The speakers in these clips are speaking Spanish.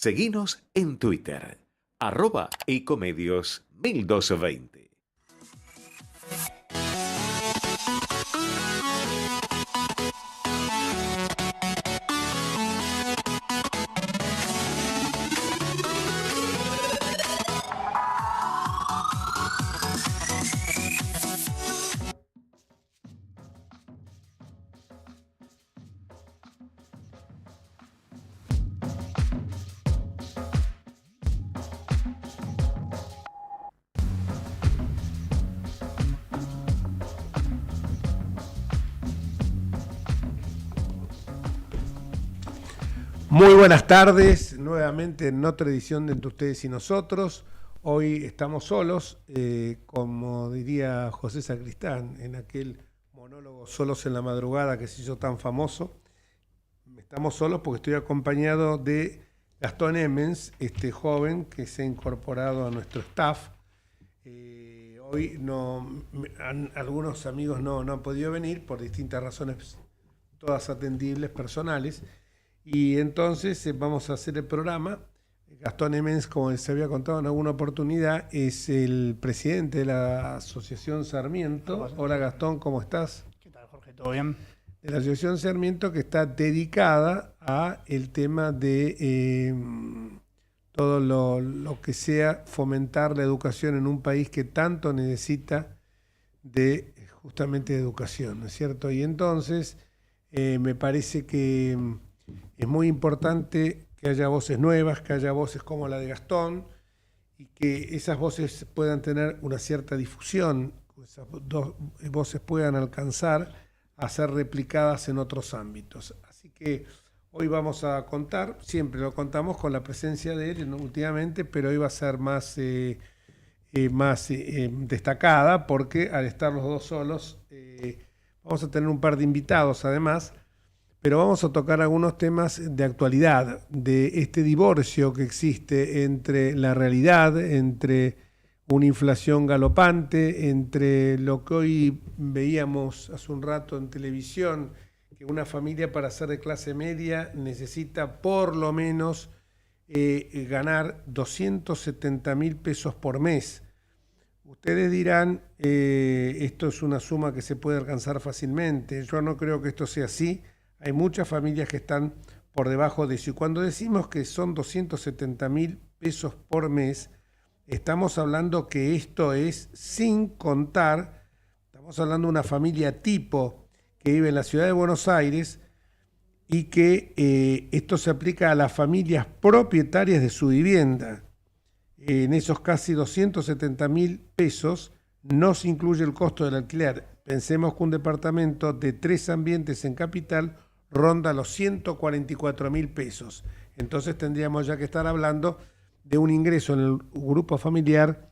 Seguinos en Twitter, @ecomedios1220. Muy buenas tardes, nuevamente en otra edición de Entre Ustedes y Nosotros. Hoy estamos solos, como diría José Sacristán en aquel monólogo Solos en la Madrugada que se hizo tan famoso. Estamos solos porque estoy acompañado de Gastón Emmens, este joven que se ha incorporado a nuestro staff. Hoy algunos amigos no han podido venir por distintas razones, todas atendibles, personales. Y entonces vamos a hacer el programa. Gastón Emmens, como les había contado en alguna oportunidad, es el presidente de la Asociación Sarmiento. Hola Gastón, ¿cómo estás? ¿Qué tal, Jorge? ¿Todo bien? De la Asociación Sarmiento, que está dedicada a el tema de todo lo que sea fomentar la educación en un país que tanto necesita de justamente de educación, ¿no es cierto? Y entonces me parece que es muy importante que haya voces nuevas, que haya voces como la de Gastón y que esas voces puedan tener una cierta difusión, que esas dos voces puedan alcanzar a ser replicadas en otros ámbitos. Así que hoy vamos a contar, siempre lo contamos con la presencia de él últimamente, pero hoy va a ser más destacada porque al estar los dos solos vamos a tener un par de invitados además. Pero vamos a tocar algunos temas de actualidad, de este divorcio que existe entre la realidad, entre una inflación galopante, entre lo que hoy veíamos hace un rato en televisión, que una familia para ser de clase media necesita por lo menos ganar 270.000 pesos por mes. Ustedes dirán, esto es una suma que se puede alcanzar fácilmente. Yo no creo que esto sea así. Hay muchas familias que están por debajo de eso. Y cuando decimos que son 270.000 pesos por mes, estamos hablando que esto es sin contar, estamos hablando de una familia tipo que vive en la ciudad de Buenos Aires y que esto se aplica a las familias propietarias de su vivienda. En esos casi 270.000 pesos no se incluye el costo del alquiler. Pensemos que un departamento de 3 ambientes en Capital ronda los 144.000 pesos. Entonces tendríamos ya que estar hablando de un ingreso en el grupo familiar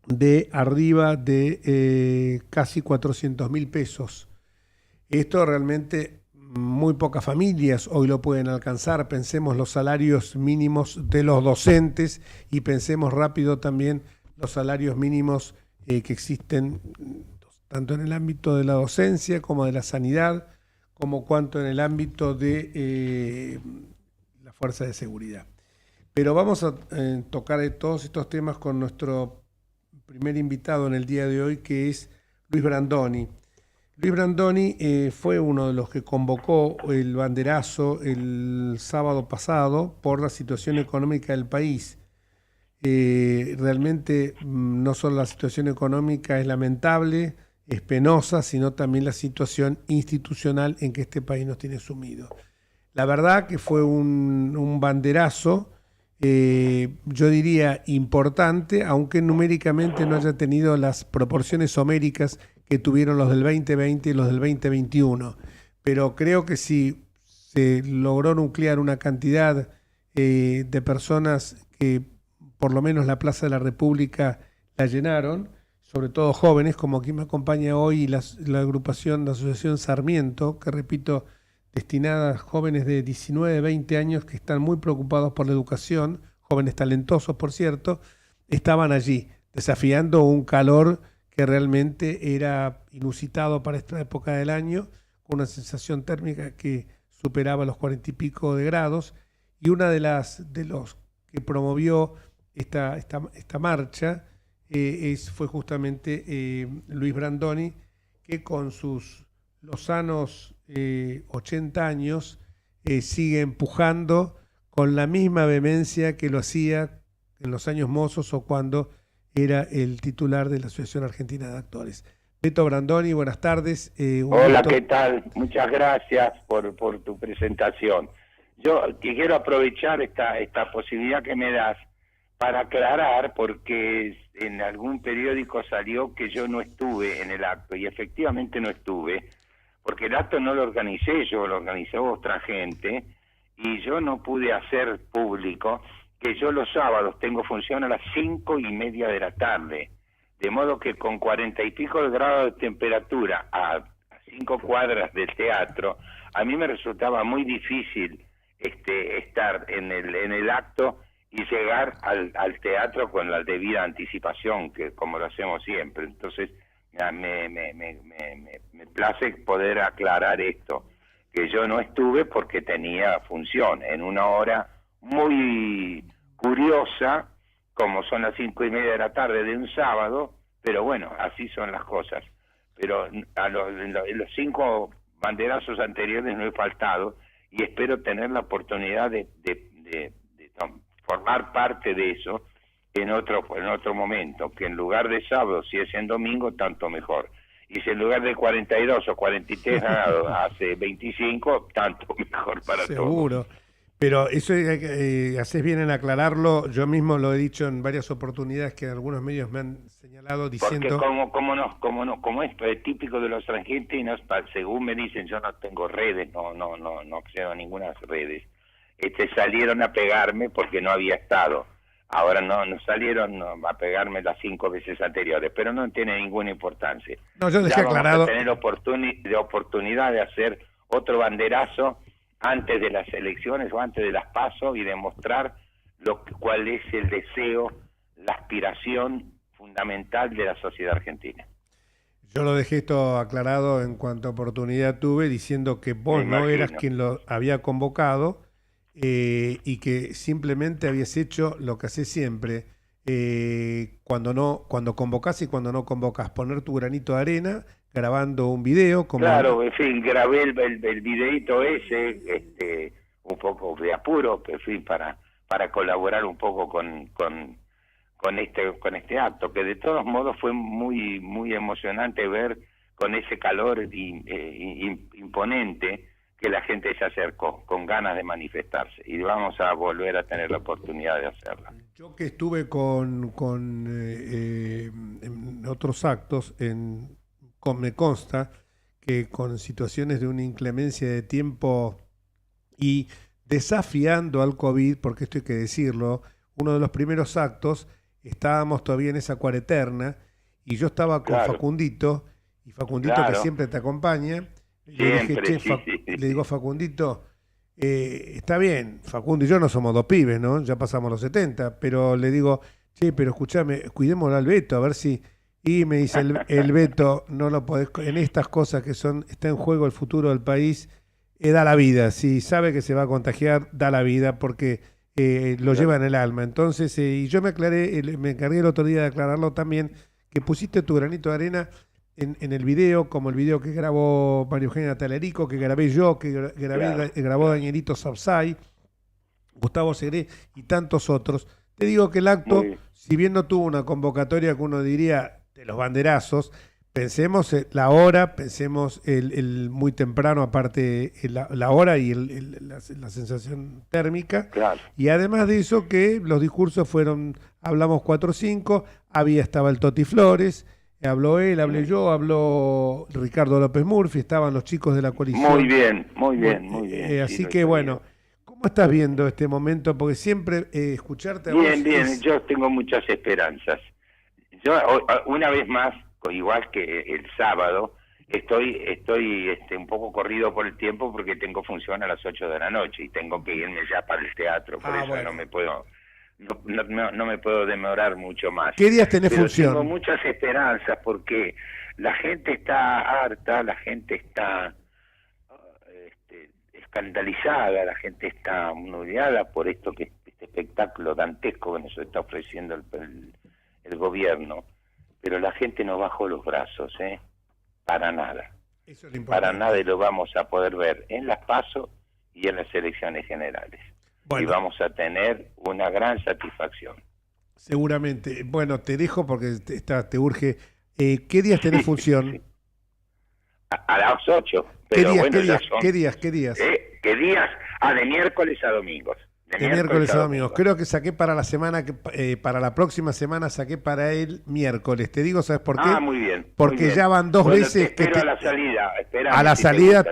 de arriba de casi 400.000 pesos. Esto realmente muy pocas familias hoy lo pueden alcanzar. Pensemos los salarios mínimos de los docentes y pensemos rápido también los salarios mínimos que existen tanto en el ámbito de la docencia como de la sanidad, como cuanto en el ámbito de la fuerza de seguridad. Pero vamos a tocar todos estos temas con nuestro primer invitado en el día de hoy, que es Luis Brandoni. Luis Brandoni fue uno de los que convocó el banderazo el sábado pasado por la situación económica del país. Realmente no solo la situación económica es lamentable, es penosa, sino también la situación institucional en que este país nos tiene sumido. La verdad que fue un banderazo, yo diría importante, aunque numéricamente no haya tenido las proporciones homéricas que tuvieron los del 2020 y los del 2021. Pero creo que si se logró nuclear una cantidad de personas que por lo menos la Plaza de la República la llenaron, sobre todo jóvenes, como aquí me acompaña hoy la agrupación, la Asociación Sarmiento, que repito, destinada a jóvenes de 19, 20 años que están muy preocupados por la educación, jóvenes talentosos, por cierto, estaban allí, desafiando un calor que realmente era inusitado para esta época del año, con una sensación térmica que superaba los 40 y pico de grados, y una de los que promovió esta marcha fue justamente Luis Brandoni, que con sus lozanos 80 años sigue empujando con la misma vehemencia que lo hacía en los años mozos o cuando era el titular de la Asociación Argentina de Actores. Beto Brandoni, buenas tardes. Hola, ¿qué tal? Muchas gracias por tu presentación. Yo quiero aprovechar esta posibilidad que me das para aclarar, porque en algún periódico salió que yo no estuve en el acto, y efectivamente no estuve, porque el acto no lo organicé yo, lo organizó otra gente, y yo no pude hacer público que yo los sábados tengo función a las 5:30 de la tarde, de modo que con 40 y pico de grados de temperatura a 5 cuadras del teatro, a mí me resultaba muy difícil estar en el acto y llegar al teatro con la debida anticipación, que como lo hacemos siempre. Entonces me place poder aclarar esto, que yo no estuve porque tenía función en una hora muy curiosa, como son las 5:30 de la tarde de un sábado, pero bueno, así son las cosas. Pero en los 5 banderazos anteriores no he faltado, y espero tener la oportunidad de formar parte de eso en otro momento, que en lugar de sábado, si es en domingo, tanto mejor. Y si en lugar de 42 o 43 grados hace 25, tanto mejor para todos. Seguro. Pero eso haces bien en aclararlo. Yo mismo lo he dicho en varias oportunidades que algunos medios me han señalado diciendo... Porque como es típico de los argentinos, según me dicen, yo no tengo redes, no accedo a ninguna redes. Salieron a pegarme porque no había estado. Ahora no salieron a pegarme las 5 veces anteriores, pero no tiene ninguna importancia. No, yo dejé aclarado. Vamos a tener oportunidad de hacer otro banderazo antes de las elecciones o antes de las PASO y demostrar cuál es el deseo, la aspiración fundamental de la sociedad argentina. Yo lo dejé esto aclarado en cuanto a oportunidad tuve, diciendo que vos no eras quien lo había convocado y que simplemente habías hecho lo que haces siempre, cuando convocás y cuando no convocás, poner tu granito de arena grabando un video. Claro, en fin, grabé el videíto ese, un poco de apuro, en fin, para colaborar un poco con este acto, que de todos modos fue muy muy emocionante ver con ese calor imponente que la gente se acercó con ganas de manifestarse, y vamos a volver a tener la oportunidad de hacerla. Yo que estuve en otros actos, me consta que con situaciones de una inclemencia de tiempo y desafiando al COVID, porque esto hay que decirlo, uno de los primeros actos estábamos todavía en esa cuareterna y yo estaba con Facundito, y Facundito que siempre te acompaña. Le digo a Facundito, está bien, Facundo y yo no somos dos pibes, ¿no? Ya pasamos los 70, pero le digo, pero escúchame, cuidémoslo al Beto, a ver si... Y me dice el Beto, no lo podés, en estas cosas que está en juego el futuro del país, da la vida. Si sabe que se va a contagiar, da la vida, porque lo lleva en el alma. Entonces, y yo me encargué el otro día de aclararlo también, que pusiste tu granito de arena en el video, como el video que grabó María Eugenia Talerico, que grabé yo, que grabó Danielito Sapsay, Gustavo Segre y tantos otros. Te digo que el acto, si bien no tuvo una convocatoria que uno diría de los banderazos, pensemos la hora, pensemos el muy temprano, aparte la hora y la sensación térmica. Claro. Y además de eso, que los discursos hablamos 4 o 5, estaba el Toti Flores, habló él, hablé yo, habló Ricardo López Murphy, estaban los chicos de la coalición. Muy bien. Así que bueno, ¿cómo estás viendo este momento? Porque siempre escucharte a vos... Bien, yo tengo muchas esperanzas. Yo, una vez más, igual que el sábado, estoy un poco corrido por el tiempo porque tengo función a las 8 de la noche y tengo que irme ya para el teatro, por eso no me puedo demorar mucho más. ¿Qué días tenés función? Tengo muchas esperanzas porque la gente está harta, la gente está escandalizada, la gente está nublada por este espectáculo dantesco que nos está ofreciendo el gobierno, pero la gente no bajó los brazos, para nada. Eso es lo importante. Para nada, y lo vamos a poder ver en las PASO y en las elecciones generales. Bueno. Y vamos a tener una gran satisfacción. Seguramente. Bueno, te dejo porque te urge. ¿Qué días tenés función? Sí. A las 8. ¿Qué Pero días, bueno, ¿Qué días? ¿Qué días? De miércoles a domingos. De miércoles a domingos. Creo que saqué para la semana, para la próxima semana saqué para el miércoles. Te digo, ¿sabes por qué? Muy bien. Porque muy bien. ya van 2 veces te espero a la salida. A la salida,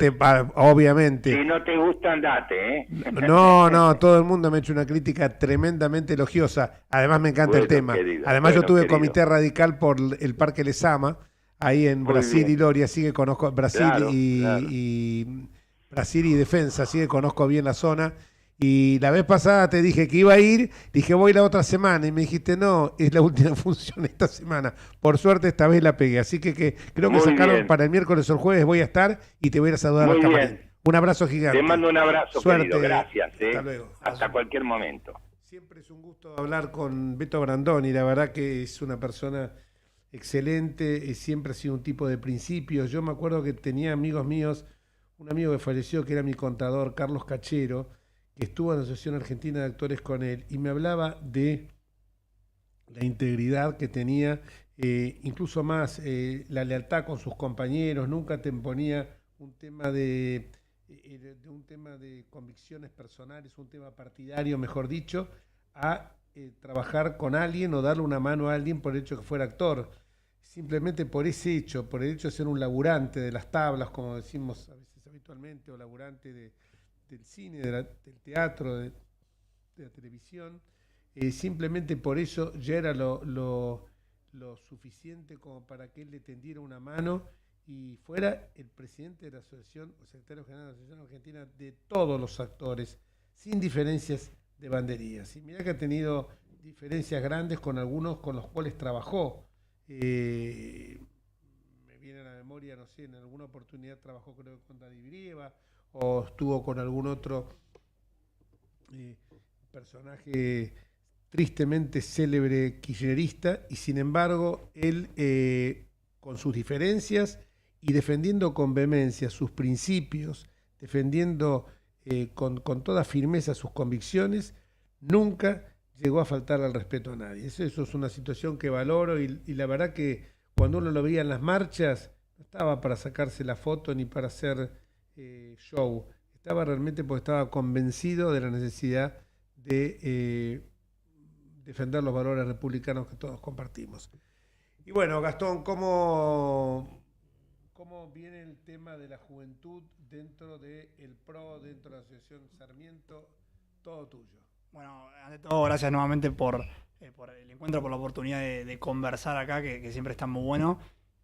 obviamente. Si no te gusta, andate, No, todo el mundo me ha hecho una crítica tremendamente elogiosa. Además me encanta el tema. Además yo tuve comité radical por el Parque Lezama, ahí en Brasil y Loria, así que conozco Brasil y Brasil y Defensa, así que conozco bien la zona. Y la vez pasada te dije que iba a ir, dije voy la otra semana y me dijiste no, es la última función esta semana. Por suerte esta vez la pegué, así que creo que sacaron para el miércoles o el jueves, voy a estar y te voy a ir a saludar al camarín. Un abrazo gigante. Te mando un abrazo, suerte, querido. Gracias. Hasta luego. Hasta cualquier momento. Siempre es un gusto hablar con Beto Brandoni, la verdad que es una persona excelente, siempre ha sido un tipo de principios. Yo me acuerdo que tenía amigos míos, un amigo que falleció que era mi contador, Carlos Cachero, que estuvo en la Asociación Argentina de Actores con él y me hablaba de la integridad que tenía, incluso más la lealtad con sus compañeros, nunca te imponía un tema de convicciones personales, un tema partidario, mejor dicho, a trabajar con alguien o darle una mano a alguien por el hecho que fuera actor. Simplemente por ese hecho, por el hecho de ser un laburante de las tablas, como decimos a veces habitualmente, o laburante del cine, del teatro, de la televisión, simplemente por eso ya era lo suficiente como para que él le tendiera una mano y fuera el presidente de la asociación, o secretario general de la Asociación Argentina de todos los actores, sin diferencias de banderías. Y mira que ha tenido diferencias grandes con algunos con los cuales trabajó. Me viene a la memoria, no sé, en alguna oportunidad trabajó creo con Dadi Brieva, o estuvo con algún otro personaje tristemente célebre kirchnerista, y sin embargo él con sus diferencias y defendiendo con vehemencia sus principios, defendiendo con toda firmeza sus convicciones, nunca llegó a faltar al respeto a nadie. Eso es una situación que valoro y la verdad que cuando uno lo veía en las marchas no estaba para sacarse la foto ni para hacer show, estaba realmente porque estaba convencido de la necesidad de defender los valores republicanos que todos compartimos. Y bueno, Gastón, ¿cómo viene el tema de la juventud dentro del PRO, dentro de la Asociación Sarmiento? Todo tuyo. Bueno, ante todo, gracias nuevamente por el encuentro, por la oportunidad de conversar acá, que siempre está muy bueno.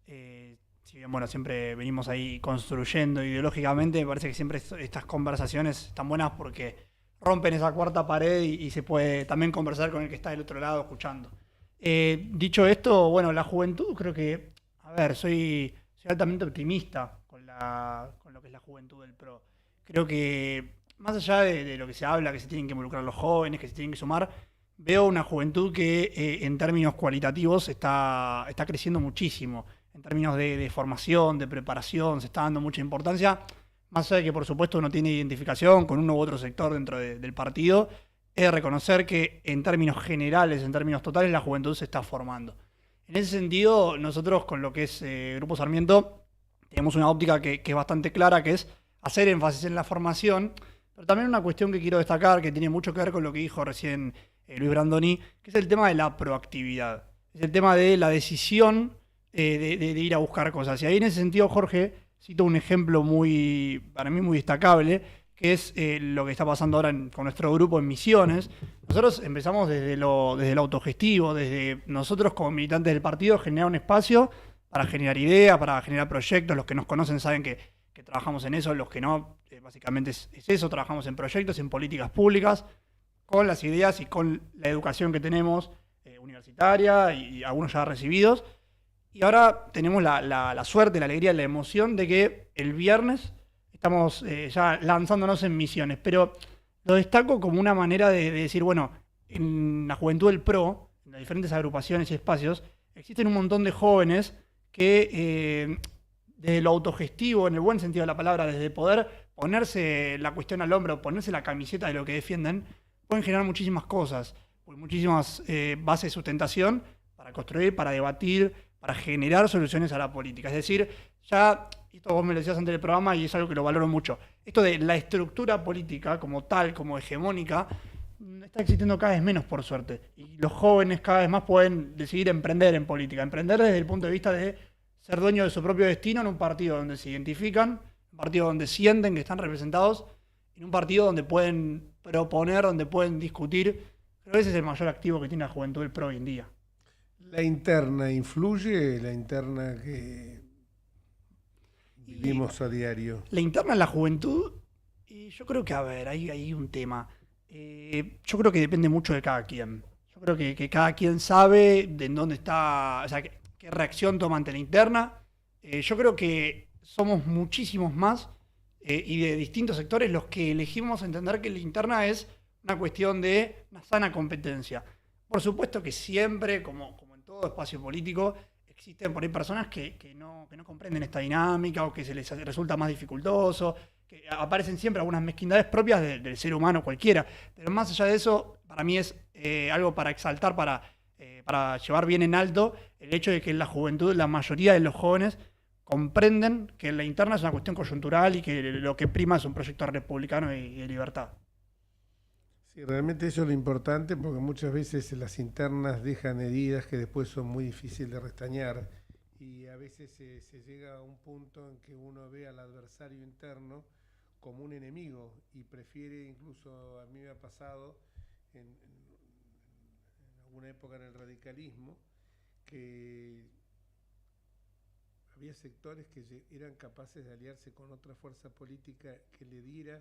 Si bien, bueno, siempre venimos ahí construyendo ideológicamente, me parece que siempre estas conversaciones están buenas porque rompen esa cuarta pared y se puede también conversar con el que está del otro lado escuchando. Dicho esto, bueno, la juventud creo que, a ver, soy altamente optimista con lo que es la juventud del PRO. Creo que más allá de lo que se habla, que se tienen que involucrar los jóvenes, que se tienen que sumar, veo una juventud que en términos cualitativos está creciendo muchísimo. En términos de formación, de preparación, se está dando mucha importancia, más allá de que por supuesto uno tiene identificación con uno u otro sector dentro del partido, es reconocer que en términos generales, en términos totales, la juventud se está formando. En ese sentido, nosotros con lo que es Grupo Sarmiento, tenemos una óptica que es bastante clara, que es hacer énfasis en la formación, pero también una cuestión que quiero destacar, que tiene mucho que ver con lo que dijo recién Luis Brandoni, que es el tema de la proactividad, es el tema de la decisión de ir a buscar cosas. Y ahí en ese sentido, Jorge, cito un ejemplo para mí muy destacable, que es lo que está pasando ahora con nuestro grupo en Misiones. Nosotros empezamos desde lo autogestivo, desde nosotros como militantes del partido, generar un espacio para generar ideas, para generar proyectos. Los que nos conocen saben que trabajamos en eso, los que no, básicamente es eso, trabajamos en proyectos, en políticas públicas, con las ideas y con la educación que tenemos universitaria y algunos ya recibidos. Y ahora tenemos la suerte, la alegría, la emoción de que el viernes estamos ya lanzándonos en misiones, pero lo destaco como una manera de decir, bueno, en la Juventud del PRO, en las diferentes agrupaciones y espacios, existen un montón de jóvenes que desde lo autogestivo, en el buen sentido de la palabra, desde poder ponerse la cuestión al hombro, ponerse la camiseta de lo que defienden, pueden generar muchísimas cosas, muchísimas bases de sustentación para construir, para debatir, para generar soluciones a la política. Es decir, ya, esto vos me lo decías antes del programa y es algo que lo valoro mucho, esto de la estructura política como tal, como hegemónica, está existiendo cada vez menos, por suerte. Y los jóvenes cada vez más pueden decidir emprender en política. Emprender desde el punto de vista de ser dueños de su propio destino en un partido donde se identifican, un partido donde sienten que están representados, en un partido donde pueden proponer, donde pueden discutir. Creo que ese es el mayor activo que tiene la Juventud del PRO hoy en día. ¿La interna influye? ¿La interna que vivimos a diario? La interna en la juventud, y yo creo que, a ver, hay un tema. Yo creo que depende mucho de cada quien. Yo creo que cada quien sabe de en dónde está, o sea, qué reacción toma ante la interna. Yo creo que somos muchísimos más y de distintos sectores los que elegimos entender que la interna es una cuestión de una sana competencia. Por supuesto que siempre, como en todo espacio político, existen por ahí personas que no comprenden esta dinámica o que se les resulta más dificultoso, que aparecen siempre algunas mezquindades propias del ser humano cualquiera. Pero más allá de eso, para mí es algo para exaltar, para llevar bien en alto el hecho de que en la juventud, la mayoría de los jóvenes comprenden que la interna es una cuestión coyuntural y que lo que prima es un proyecto republicano y de libertad. Sí, realmente eso es lo importante, porque muchas veces las internas dejan heridas que después son muy difíciles de restañar, y a veces se llega a un punto en que uno ve al adversario interno como un enemigo y prefiere, incluso a mí me ha pasado en alguna época en el radicalismo, que había sectores que eran capaces de aliarse con otra fuerza política que le diera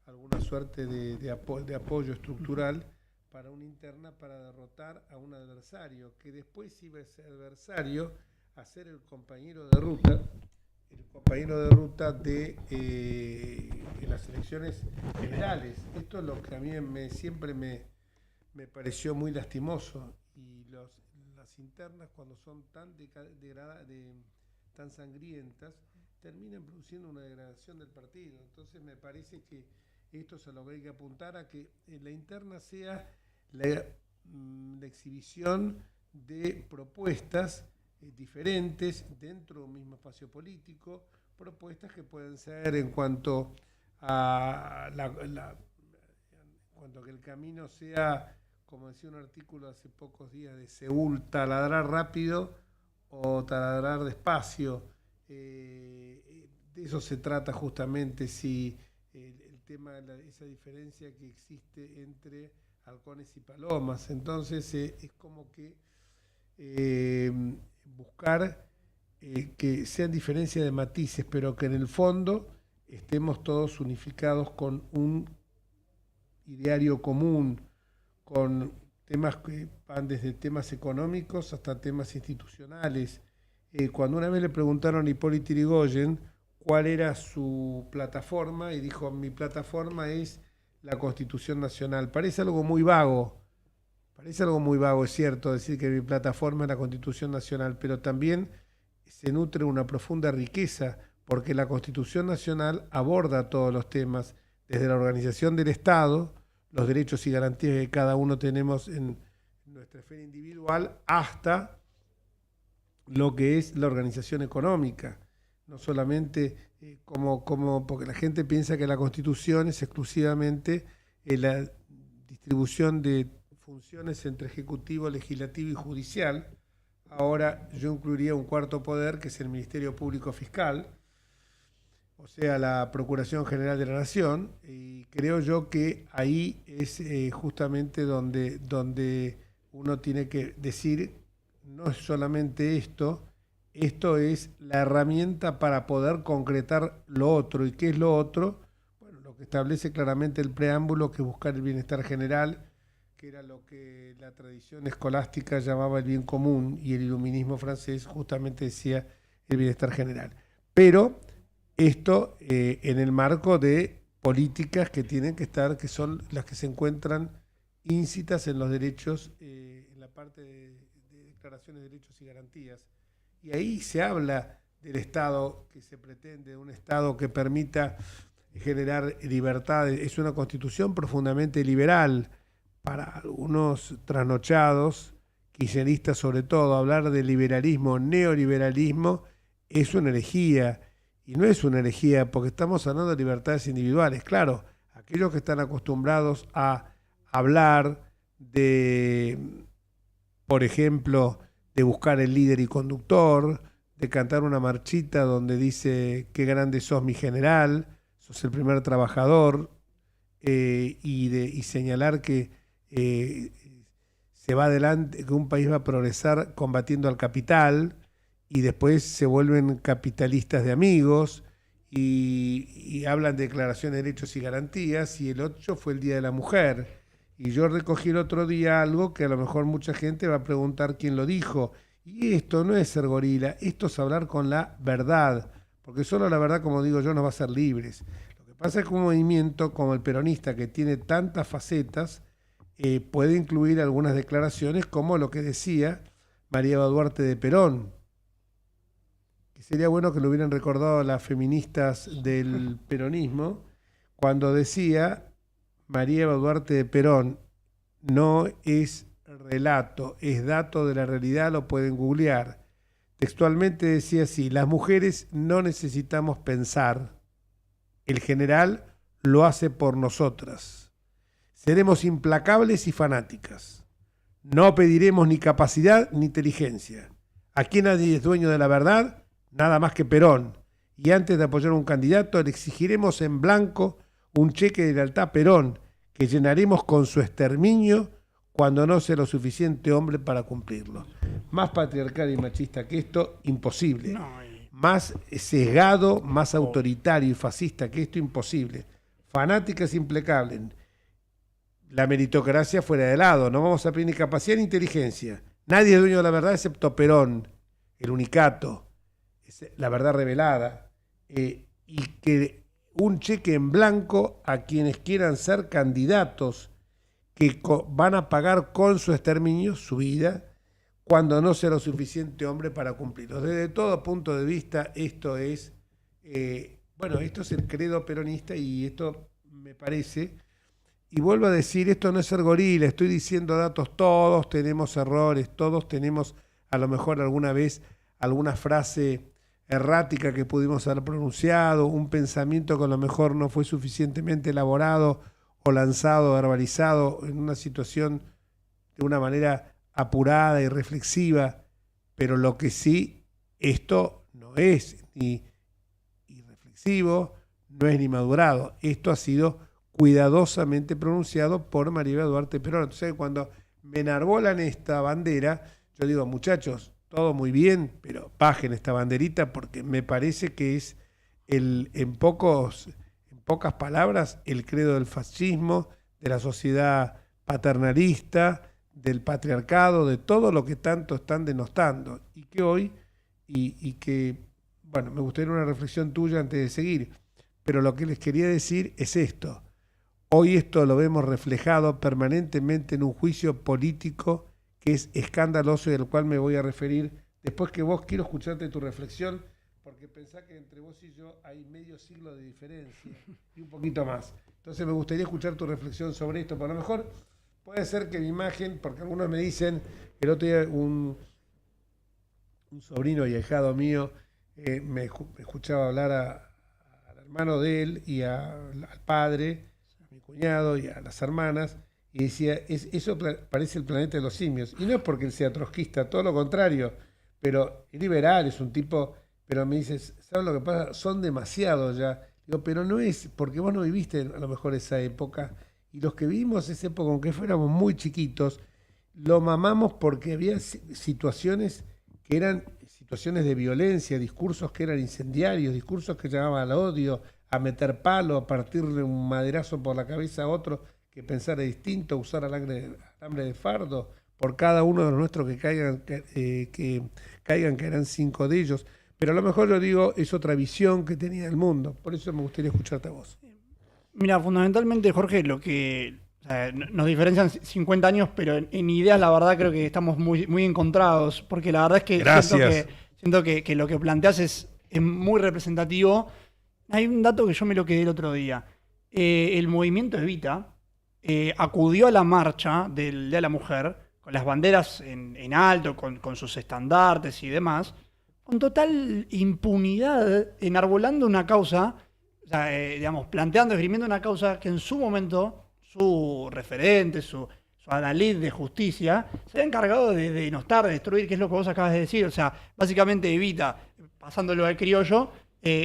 alguna suerte de apoyo estructural para una interna, para derrotar a un adversario, que después iba ese adversario a ser el compañero de ruta en las elecciones generales. Esto es lo que a mí siempre me pareció muy lastimoso, y las internas, cuando son tan tan sangrientas, terminan produciendo una degradación del partido. Entonces me parece que esto es a lo que hay que apuntar, a que la interna sea la exhibición de propuestas diferentes dentro de un mismo espacio político, propuestas que pueden ser en cuanto a que el camino sea, como decía un artículo hace pocos días de Seúl, taladrar rápido o taladrar despacio. De eso se trata justamente, si el tema de esa diferencia que existe entre halcones y palomas. Entonces es como que buscar que sean diferencias de matices, pero que en el fondo estemos todos unificados con un ideario común, con temas que van desde temas económicos hasta temas institucionales. Cuando una vez le preguntaron a Hipólito Yrigoyen cuál era su plataforma, y dijo: mi plataforma es la Constitución Nacional. Parece algo muy vago, es cierto decir que mi plataforma es la Constitución Nacional, pero también se nutre una profunda riqueza, porque la Constitución Nacional aborda todos los temas, desde la organización del Estado, los derechos y garantías que cada uno tenemos en nuestra esfera individual, hasta lo que es la organización económica. No solamente porque la gente piensa que la Constitución es exclusivamente la distribución de funciones entre ejecutivo, legislativo y judicial. Ahora yo incluiría un cuarto poder, que es el Ministerio Público Fiscal, o sea, la Procuración General de la Nación, y creo yo que ahí es justamente donde uno tiene que decir: no es solamente esto es la herramienta para poder concretar lo otro. ¿Y qué es lo otro? Bueno, lo que establece claramente el preámbulo, que es buscar el bienestar general, que era lo que la tradición escolástica llamaba el bien común, y el iluminismo francés justamente decía el bienestar general. Pero Esto en el marco de políticas que tienen que estar, que son las que se encuentran íncitas en los derechos, en la parte de declaraciones de derechos y garantías. Y ahí se habla del Estado que se pretende, un Estado que permita generar libertades. Es una constitución profundamente liberal. Para algunos trasnochados, kirchneristas sobre todo, hablar de liberalismo, neoliberalismo, es una herejía. Y no es una herejía porque estamos hablando de libertades individuales. Claro, aquellos que están acostumbrados a hablar de, por ejemplo, de buscar el líder y conductor, de cantar una marchita donde dice qué grande sos mi general, sos el primer trabajador, y señalar que se va adelante, que un país va a progresar combatiendo al capital, y después se vuelven capitalistas de amigos y hablan de declaración de derechos y garantías, y el 8 fue el Día de la Mujer. Y yo recogí el otro día algo que a lo mejor mucha gente va a preguntar quién lo dijo. Y esto no es ser gorila, esto es hablar con la verdad, porque solo la verdad, como digo yo, nos va a hacer libres. Lo que pasa es que un movimiento como el peronista, que tiene tantas facetas, puede incluir algunas declaraciones como lo que decía María Eva Duarte de Perón, que sería bueno que lo hubieran recordado las feministas del peronismo, cuando decía María Eva Duarte de Perón, no es relato, es dato de la realidad, lo pueden googlear. Textualmente decía así: las mujeres no necesitamos pensar, el general lo hace por nosotras. Seremos implacables y fanáticas. No pediremos ni capacidad ni inteligencia. Aquí nadie es dueño de la verdad, nada más que Perón. Y antes de apoyar a un candidato, le exigiremos en blanco un cheque de lealtad a Perón, que llenaremos con su exterminio cuando no sea lo suficiente hombre para cumplirlo. Más patriarcal y machista que esto, imposible. No, Más sesgado, más autoritario y fascista que esto, imposible. Fanáticas implacables. La meritocracia fuera de lado. No vamos a pedir ni capacidad ni inteligencia. Nadie es dueño de la verdad excepto Perón, el unicato, la verdad revelada. Y que un cheque en blanco a quienes quieran ser candidatos, que van a pagar con su exterminio su vida cuando no sea lo suficiente hombre para cumplirlo. Desde todo punto de vista, esto es, esto es el credo peronista, y esto me parece, y vuelvo a decir, esto no es ser gorila, estoy diciendo datos, todos tenemos errores, todos tenemos a lo mejor alguna vez alguna frase errática que pudimos haber pronunciado, un pensamiento que a lo mejor no fue suficientemente elaborado o lanzado, verbalizado en una situación de una manera apurada y reflexiva, pero lo que sí, esto no es ni reflexivo, no es ni madurado, esto ha sido cuidadosamente pronunciado por María Eva Duarte Perón. Entonces, cuando me enarbolan esta bandera, yo digo, muchachos, todo muy bien, pero bajen esta banderita, porque me parece que es en pocas palabras, el credo del fascismo, de la sociedad paternalista, del patriarcado, de todo lo que tanto están denostando. Y que hoy, me gustaría una reflexión tuya antes de seguir, pero lo que les quería decir es esto. Hoy esto lo vemos reflejado permanentemente en un juicio político que es escandaloso y al cual me voy a referir después, que vos quiero escucharte tu reflexión, porque pensá que entre vos y yo hay medio siglo de diferencia y un poquito más. Entonces me gustaría escuchar tu reflexión sobre esto. Por lo mejor puede ser que mi imagen, porque algunos me dicen, el otro día un sobrino y ahijado mío me escuchaba hablar al hermano de él y al padre, a mi cuñado y a las hermanas, y decía, eso parece el planeta de los simios. Y no es porque él sea trotskista, todo lo contrario, pero es liberal, es un tipo... Pero me dices, ¿sabes lo que pasa? Son demasiados ya. Digo, pero no es, porque vos no viviste a lo mejor esa época, y los que vivimos esa época, aunque fuéramos muy chiquitos, lo mamamos porque había situaciones que eran situaciones de violencia, discursos que eran incendiarios, discursos que llamaban al odio, a meter palo, a partirle un maderazo por la cabeza a otro que pensara distinto, usar alambre de fardo por cada uno de los nuestros que caigan, que eran 5 de ellos. Pero a lo mejor yo digo, es otra visión que tenía el mundo. Por eso me gustaría escucharte a vos. Mira, fundamentalmente, Jorge, lo que o sea, nos diferencian 50 años, pero en ideas la verdad creo que estamos muy encontrados, porque la verdad es que Gracias. siento que lo que planteas es muy representativo. Hay un dato que yo me lo quedé el otro día. El movimiento Evita acudió a la marcha del Día de la Mujer con las banderas en alto, con sus estandartes y demás, con total impunidad, enarbolando una causa, o sea, digamos, esgrimiendo una causa que en su momento su referente, su adalid de justicia, se había encargado de denostar, de destruir, que es lo que vos acabas de decir. O sea, básicamente Evita, pasándolo al criollo,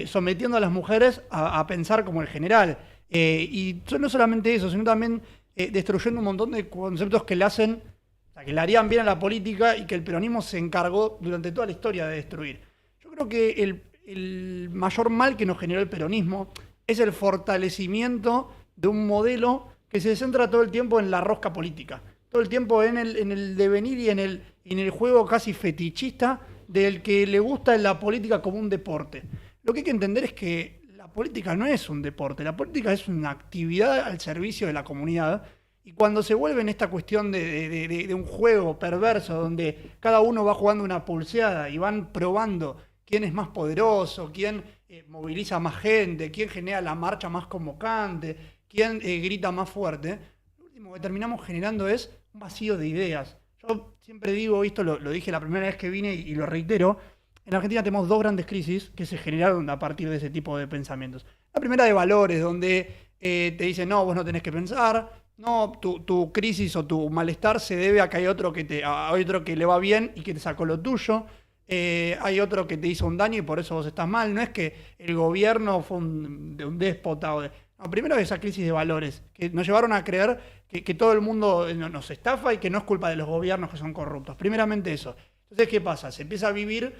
sometiendo a las mujeres a pensar como el general. Y no solamente eso, sino también destruyendo un montón de conceptos que le hacen, o sea, que le harían bien a la política y que el peronismo se encargó durante toda la historia de destruir. Yo creo que el mayor mal que nos generó el peronismo es el fortalecimiento de un modelo que se centra todo el tiempo en la rosca política, todo el tiempo en el devenir y en el juego casi fetichista del que le gusta la política como un deporte. Lo que hay que entender es que la política no es un deporte, la política es una actividad al servicio de la comunidad, y cuando se vuelve en esta cuestión de un juego perverso donde cada uno va jugando una pulseada y van probando quién es más poderoso, quién moviliza más gente, quién genera la marcha más convocante, quién grita más fuerte, lo último que terminamos generando es un vacío de ideas. Yo siempre digo, esto lo dije la primera vez que vine y lo reitero, en Argentina tenemos dos grandes crisis que se generaron a partir de ese tipo de pensamientos. La primera de valores, donde te dicen, no, vos no tenés que pensar, no, tu crisis o tu malestar se debe a que hay otro que le va bien y que te sacó lo tuyo. Hay otro que te hizo un daño y por eso vos estás mal. No es que el gobierno fue un déspota. No, primero esa crisis de valores, que nos llevaron a creer que todo el mundo nos estafa y que no es culpa de los gobiernos que son corruptos. Primeramente eso. Entonces, ¿qué pasa? Se empieza a vivir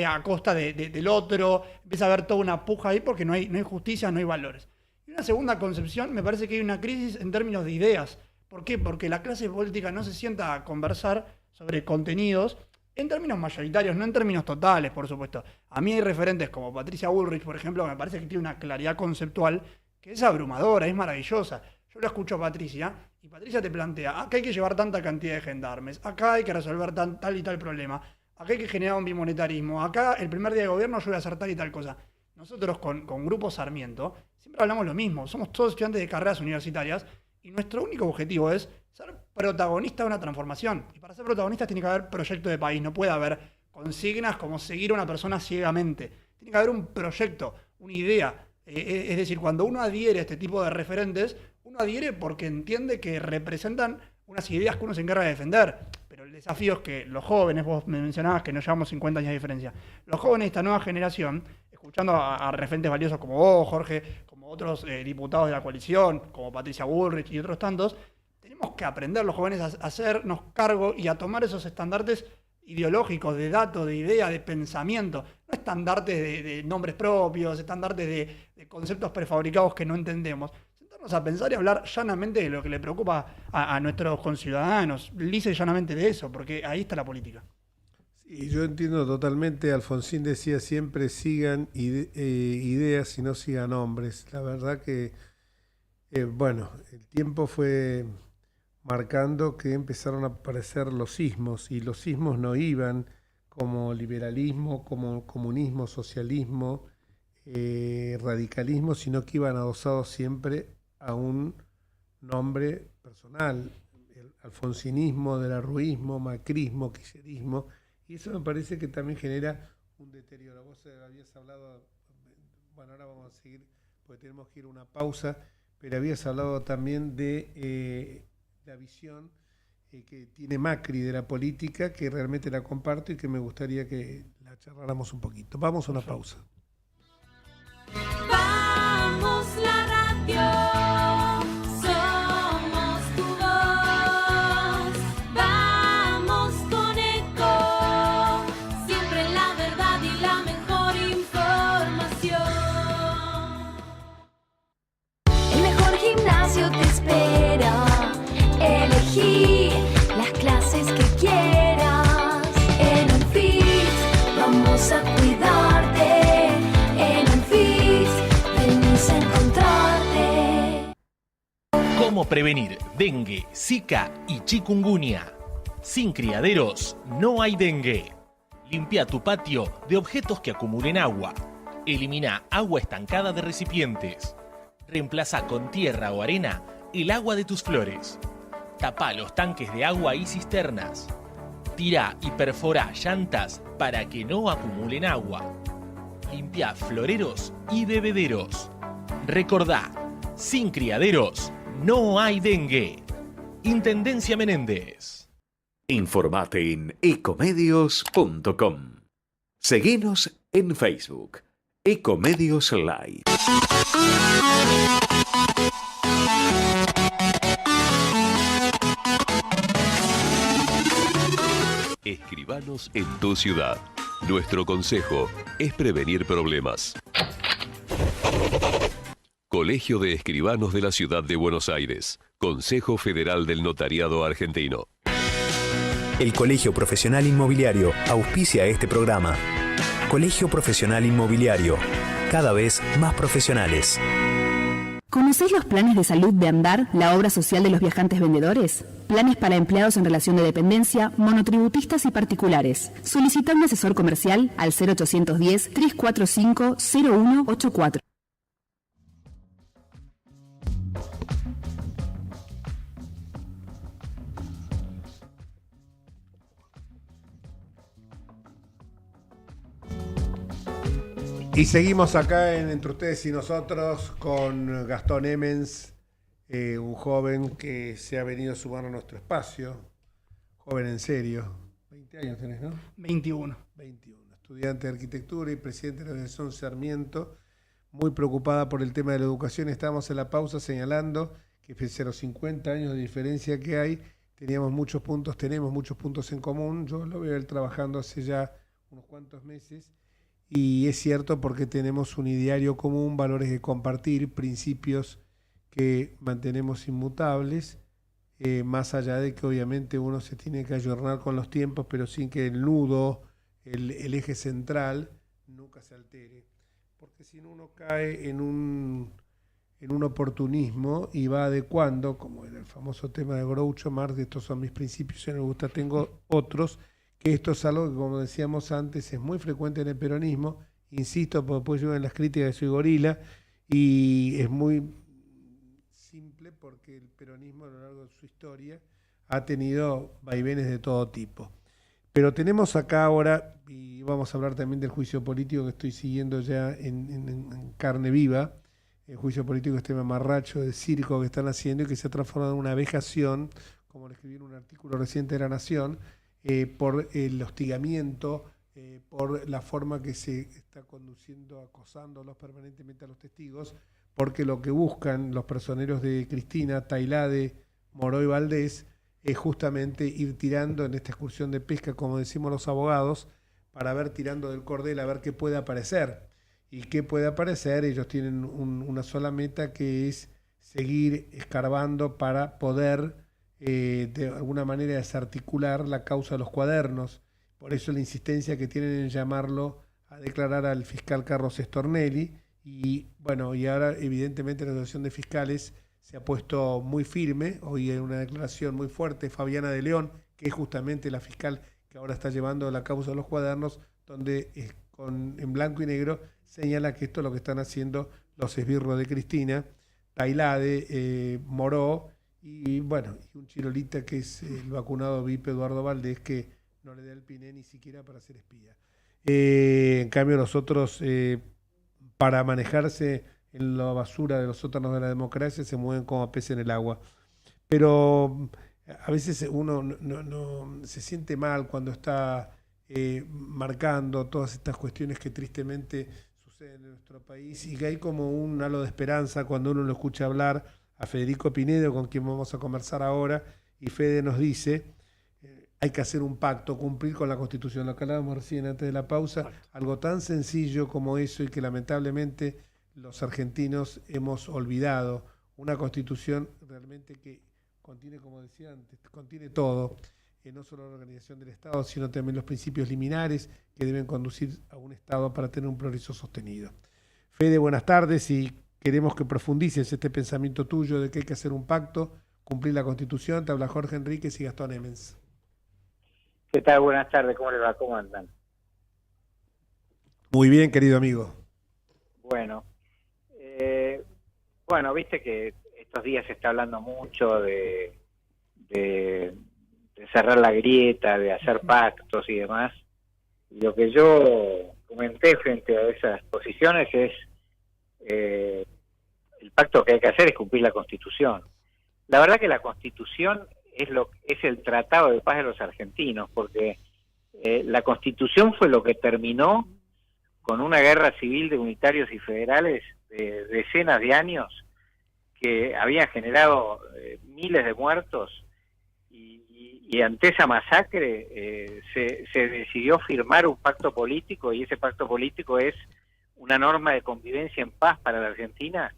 a costa del otro, empieza a haber toda una puja ahí porque no hay justicia, no hay valores. Y una segunda concepción, me parece que hay una crisis en términos de ideas. ¿Por qué? Porque la clase política no se sienta a conversar sobre contenidos en términos mayoritarios, no en términos totales, por supuesto. A mí hay referentes como Patricia Bullrich, por ejemplo, que me parece que tiene una claridad conceptual que es abrumadora, es maravillosa. Yo la escucho a Patricia y Patricia te plantea, acá hay que llevar tanta cantidad de gendarmes, acá hay que resolver tal y tal problema, acá hay que generar un bimonetarismo, acá el primer día de gobierno yo voy a hacer tal y tal cosa. Nosotros con Grupo Sarmiento siempre hablamos lo mismo, somos todos estudiantes de carreras universitarias y nuestro único objetivo es ser protagonista de una transformación. Y para ser protagonistas tiene que haber proyecto de país, no puede haber consignas como seguir a una persona ciegamente. Tiene que haber un proyecto, una idea. Es decir, cuando uno adhiere a este tipo de referentes, uno adhiere porque entiende que representan unas ideas que uno se encarga de defender. Pero el desafío es que los jóvenes, vos me mencionabas que nos llevamos 50 años de diferencia, los jóvenes de esta nueva generación, escuchando a referentes valiosos como vos, Jorge, como otros diputados de la coalición, como Patricia Bullrich y otros tantos, tenemos que aprender los jóvenes a hacernos cargo y a tomar esos estandartes ideológicos, de datos, de idea, de pensamiento, no estandartes de nombres propios, estandartes de conceptos prefabricados que no entendemos. Sentarnos a pensar y hablar llanamente de lo que le preocupa a nuestros conciudadanos, lisa y llanamente de eso, porque ahí está la política. Sí, yo entiendo totalmente. Alfonsín decía siempre sigan ideas y no sigan hombres. La verdad que, bueno, el tiempo fue marcando que empezaron a aparecer los sismos, y los sismos no iban como liberalismo, como comunismo, socialismo, radicalismo, sino que iban adosados siempre a un nombre personal, el alfonsinismo, del arruismo, macrismo, kirchnerismo, y eso me parece que también genera un deterioro. Vos habías hablado, bueno, ahora vamos a seguir porque tenemos que ir a una pausa, pero habías hablado también de la visión que tiene Macri de la política, que realmente la comparto y que me gustaría que la charláramos un poquito. Vamos a una pausa. Vamos la radio, somos tu voz, vamos con Eco, siempre la verdad y la mejor información. El mejor gimnasio te espera. Elegí las clases que quieras. En un fit vamos a cuidar prevenir dengue, zika y chikungunya. Sin criaderos no hay dengue. Limpia tu patio de objetos que acumulen agua. Elimina agua estancada de recipientes. Reemplaza con tierra o arena el agua de tus flores. Tapa los tanques de agua y cisternas. Tira y perfora llantas para que no acumulen agua. Limpia floreros y bebederos. Recordá, sin criaderos no hay dengue. Intendencia Menéndez. Informate en ecomedios.com. Seguinos en Facebook. Ecomedios Live. Escribanos en tu ciudad. Nuestro consejo es prevenir problemas. Colegio de Escribanos de la Ciudad de Buenos Aires. Consejo Federal del Notariado Argentino. El Colegio Profesional Inmobiliario auspicia este programa. Colegio Profesional Inmobiliario, cada vez más profesionales. ¿Conocés los planes de salud de Andar, la obra social de los viajantes vendedores? Planes para empleados en relación de dependencia, monotributistas y particulares. Solicita un asesor comercial al 0810-345-0184. Y seguimos acá en Entre Ustedes y Nosotros con Gastón Emens, un joven que se ha venido a sumar a nuestro espacio. Joven en serio. 20 años tenés, ¿no? 21. 21. Estudiante de arquitectura y presidente de la Organización Sarmiento. Muy preocupada por el tema de la educación. Estábamos en la pausa señalando que pese a los 50 años de diferencia que hay, tenemos muchos puntos en común. Yo lo veo él trabajando hace ya unos cuantos meses. Y es cierto porque tenemos un ideario común, valores de compartir, principios que mantenemos inmutables, más allá de que obviamente uno se tiene que ayornar con los tiempos, pero sin que el nudo, el eje central, nunca se altere. Porque si no uno cae en un oportunismo y va adecuando, como en el famoso tema de Groucho Marx, estos son mis principios, si no me gusta tengo otros, que esto es algo que, como decíamos antes, es muy frecuente en el peronismo, insisto, porque después llegan las críticas de soy gorila, y es muy simple porque el peronismo a lo largo de su historia ha tenido vaivenes de todo tipo. Pero tenemos acá ahora, y vamos a hablar también del juicio político que estoy siguiendo ya en carne viva, el juicio político, este mamarracho de circo que están haciendo y que se ha transformado en una vejación, como lo escribí en un artículo reciente de La Nación, por el hostigamiento, por la forma que se está conduciendo, acosándolos permanentemente a los testigos, porque lo que buscan los personeros de Cristina, Tailade, Moró y Valdés, es justamente ir tirando en esta excursión de pesca, como decimos los abogados, para ver tirando del cordel a ver qué puede aparecer. ¿Y qué puede aparecer? Ellos tienen una sola meta, que es seguir escarbando para poder de alguna manera desarticular la causa de los cuadernos. Por eso la insistencia que tienen en llamarlo a declarar al fiscal Carlos Stornelli. Y bueno, y ahora evidentemente la Asociación de Fiscales se ha puesto muy firme. Hoy hay una declaración muy fuerte, Fabiana de León, que es justamente la fiscal que ahora está llevando la causa de los cuadernos, donde en blanco y negro señala que esto es lo que están haciendo los esbirros de Cristina, Tailade, Moró, y bueno, y un chirolita que es el vacunado VIP Eduardo Valdés, que no le da el piné ni siquiera para ser espía. En cambio los otros, para manejarse en la basura de los sótanos de la democracia, se mueven como peces en el agua. Pero a veces uno no se siente mal cuando está marcando todas estas cuestiones que tristemente suceden en nuestro país, y que hay como un halo de esperanza cuando uno lo escucha hablar a Federico Pinedo, con quien vamos a conversar ahora, y Fede nos dice, hay que hacer un pacto, cumplir con la Constitución, lo que hablábamos recién antes de la pausa. Exacto. Algo tan sencillo como eso, y que lamentablemente los argentinos hemos olvidado, una Constitución realmente que contiene, como decía antes, contiene todo, no solo la organización del Estado, sino también los principios liminares que deben conducir a un Estado para tener un progreso sostenido. Fede, buenas tardes, y queremos que profundices este pensamiento tuyo de que hay que hacer un pacto, cumplir la Constitución. Te habla Jorge Enríquez y Gastón Emens. ¿Qué tal? Buenas tardes, ¿cómo les va? ¿Cómo andan? Muy bien, querido amigo. Bueno, bueno, viste que estos días se está hablando mucho de cerrar la grieta, de hacer pactos y demás. Y lo que yo comenté frente a esas posiciones es el pacto que hay que hacer es cumplir la Constitución. La verdad que la Constitución es el Tratado de Paz de los argentinos, porque la Constitución fue lo que terminó con una guerra civil de unitarios y federales de decenas de años que habían generado miles de muertos, y ante esa masacre se decidió firmar un pacto político, y ese pacto político es una norma de convivencia en paz para la Argentina,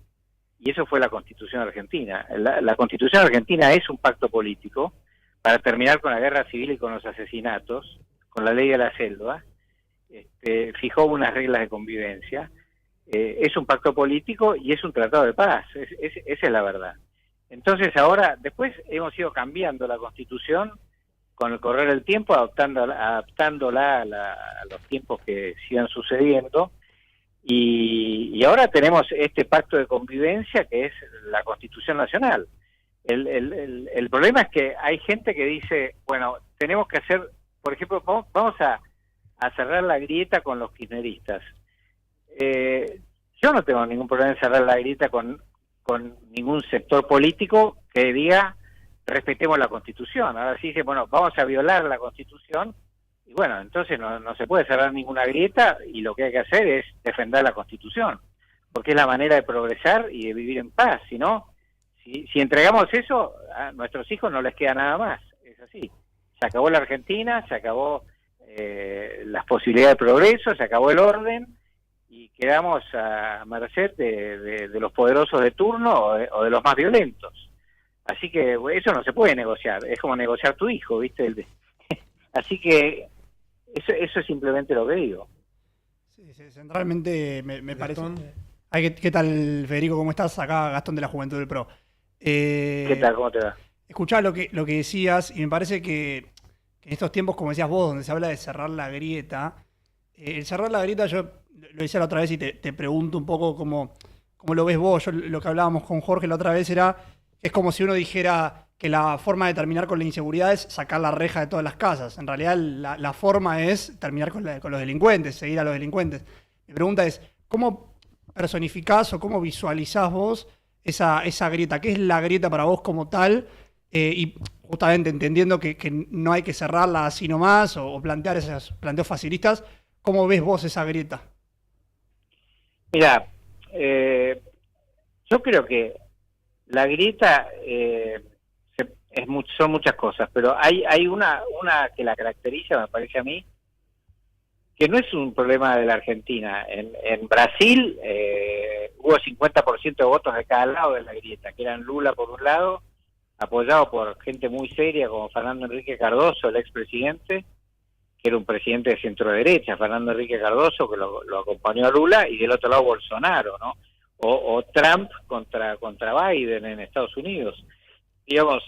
y eso fue la Constitución Argentina. La Constitución Argentina es un pacto político para terminar con la guerra civil y con los asesinatos, con la ley de la selva. Fijó unas reglas de convivencia, es un pacto político y es un tratado de paz, esa es la verdad. Entonces ahora, después hemos ido cambiando la Constitución con el correr del tiempo, adaptándola a los tiempos que sigan sucediendo, y ahora tenemos este pacto de convivencia que es la Constitución Nacional. El problema es que hay gente que dice, bueno, tenemos que hacer, por ejemplo, vamos a cerrar la grieta con los kirchneristas. Yo no tengo ningún problema en cerrar la grieta con ningún sector político que diga respetemos la Constitución. Ahora sí dice, bueno, vamos a violar la Constitución, y bueno, entonces no se puede cerrar ninguna grieta, y lo que hay que hacer es defender la Constitución, porque es la manera de progresar y de vivir en paz. Si no, si entregamos eso, a nuestros hijos no les queda nada más. Es así. Se acabó la Argentina, se acabó las posibilidades de progreso, se acabó el orden, y quedamos a merced de los poderosos de turno o de los más violentos. Así que eso no se puede negociar, es como negociar tu hijo, ¿viste? Así que eso es simplemente lo que digo. Sí, centralmente me parece... ¿Qué tal, Federico? ¿Cómo estás? Acá Gastón de la Juventud del Pro. ¿Qué tal? ¿Cómo te va? Escuchaba lo que decías, y me parece que en estos tiempos, como decías vos, donde se habla de cerrar la grieta, el cerrar la grieta, yo lo decía la otra vez y te pregunto un poco cómo lo ves vos. Yo, lo que hablábamos con Jorge la otra vez era, es como si uno dijera que la forma de terminar con la inseguridad es sacar la reja de todas las casas. En realidad la forma es terminar con los delincuentes, seguir a los delincuentes. Mi pregunta es, ¿cómo personificás o cómo visualizás vos esa grieta? ¿Qué es la grieta para vos como tal? Y justamente entendiendo que no hay que cerrarla así nomás o plantear esos planteos facilistas, ¿cómo ves vos esa grieta? Mira, yo creo que la grieta son muchas cosas, pero hay una que la caracteriza, me parece a mí, que no es un problema de la Argentina. En Brasil hubo 50% de votos de cada lado de la grieta, que eran Lula por un lado, apoyado por gente muy seria como Fernando Henrique Cardoso, el expresidente, que era un presidente de centro derecha, Fernando Henrique Cardoso, que lo acompañó a Lula, y del otro lado Bolsonaro, ¿no? O Trump contra Biden en Estados Unidos. Digamos,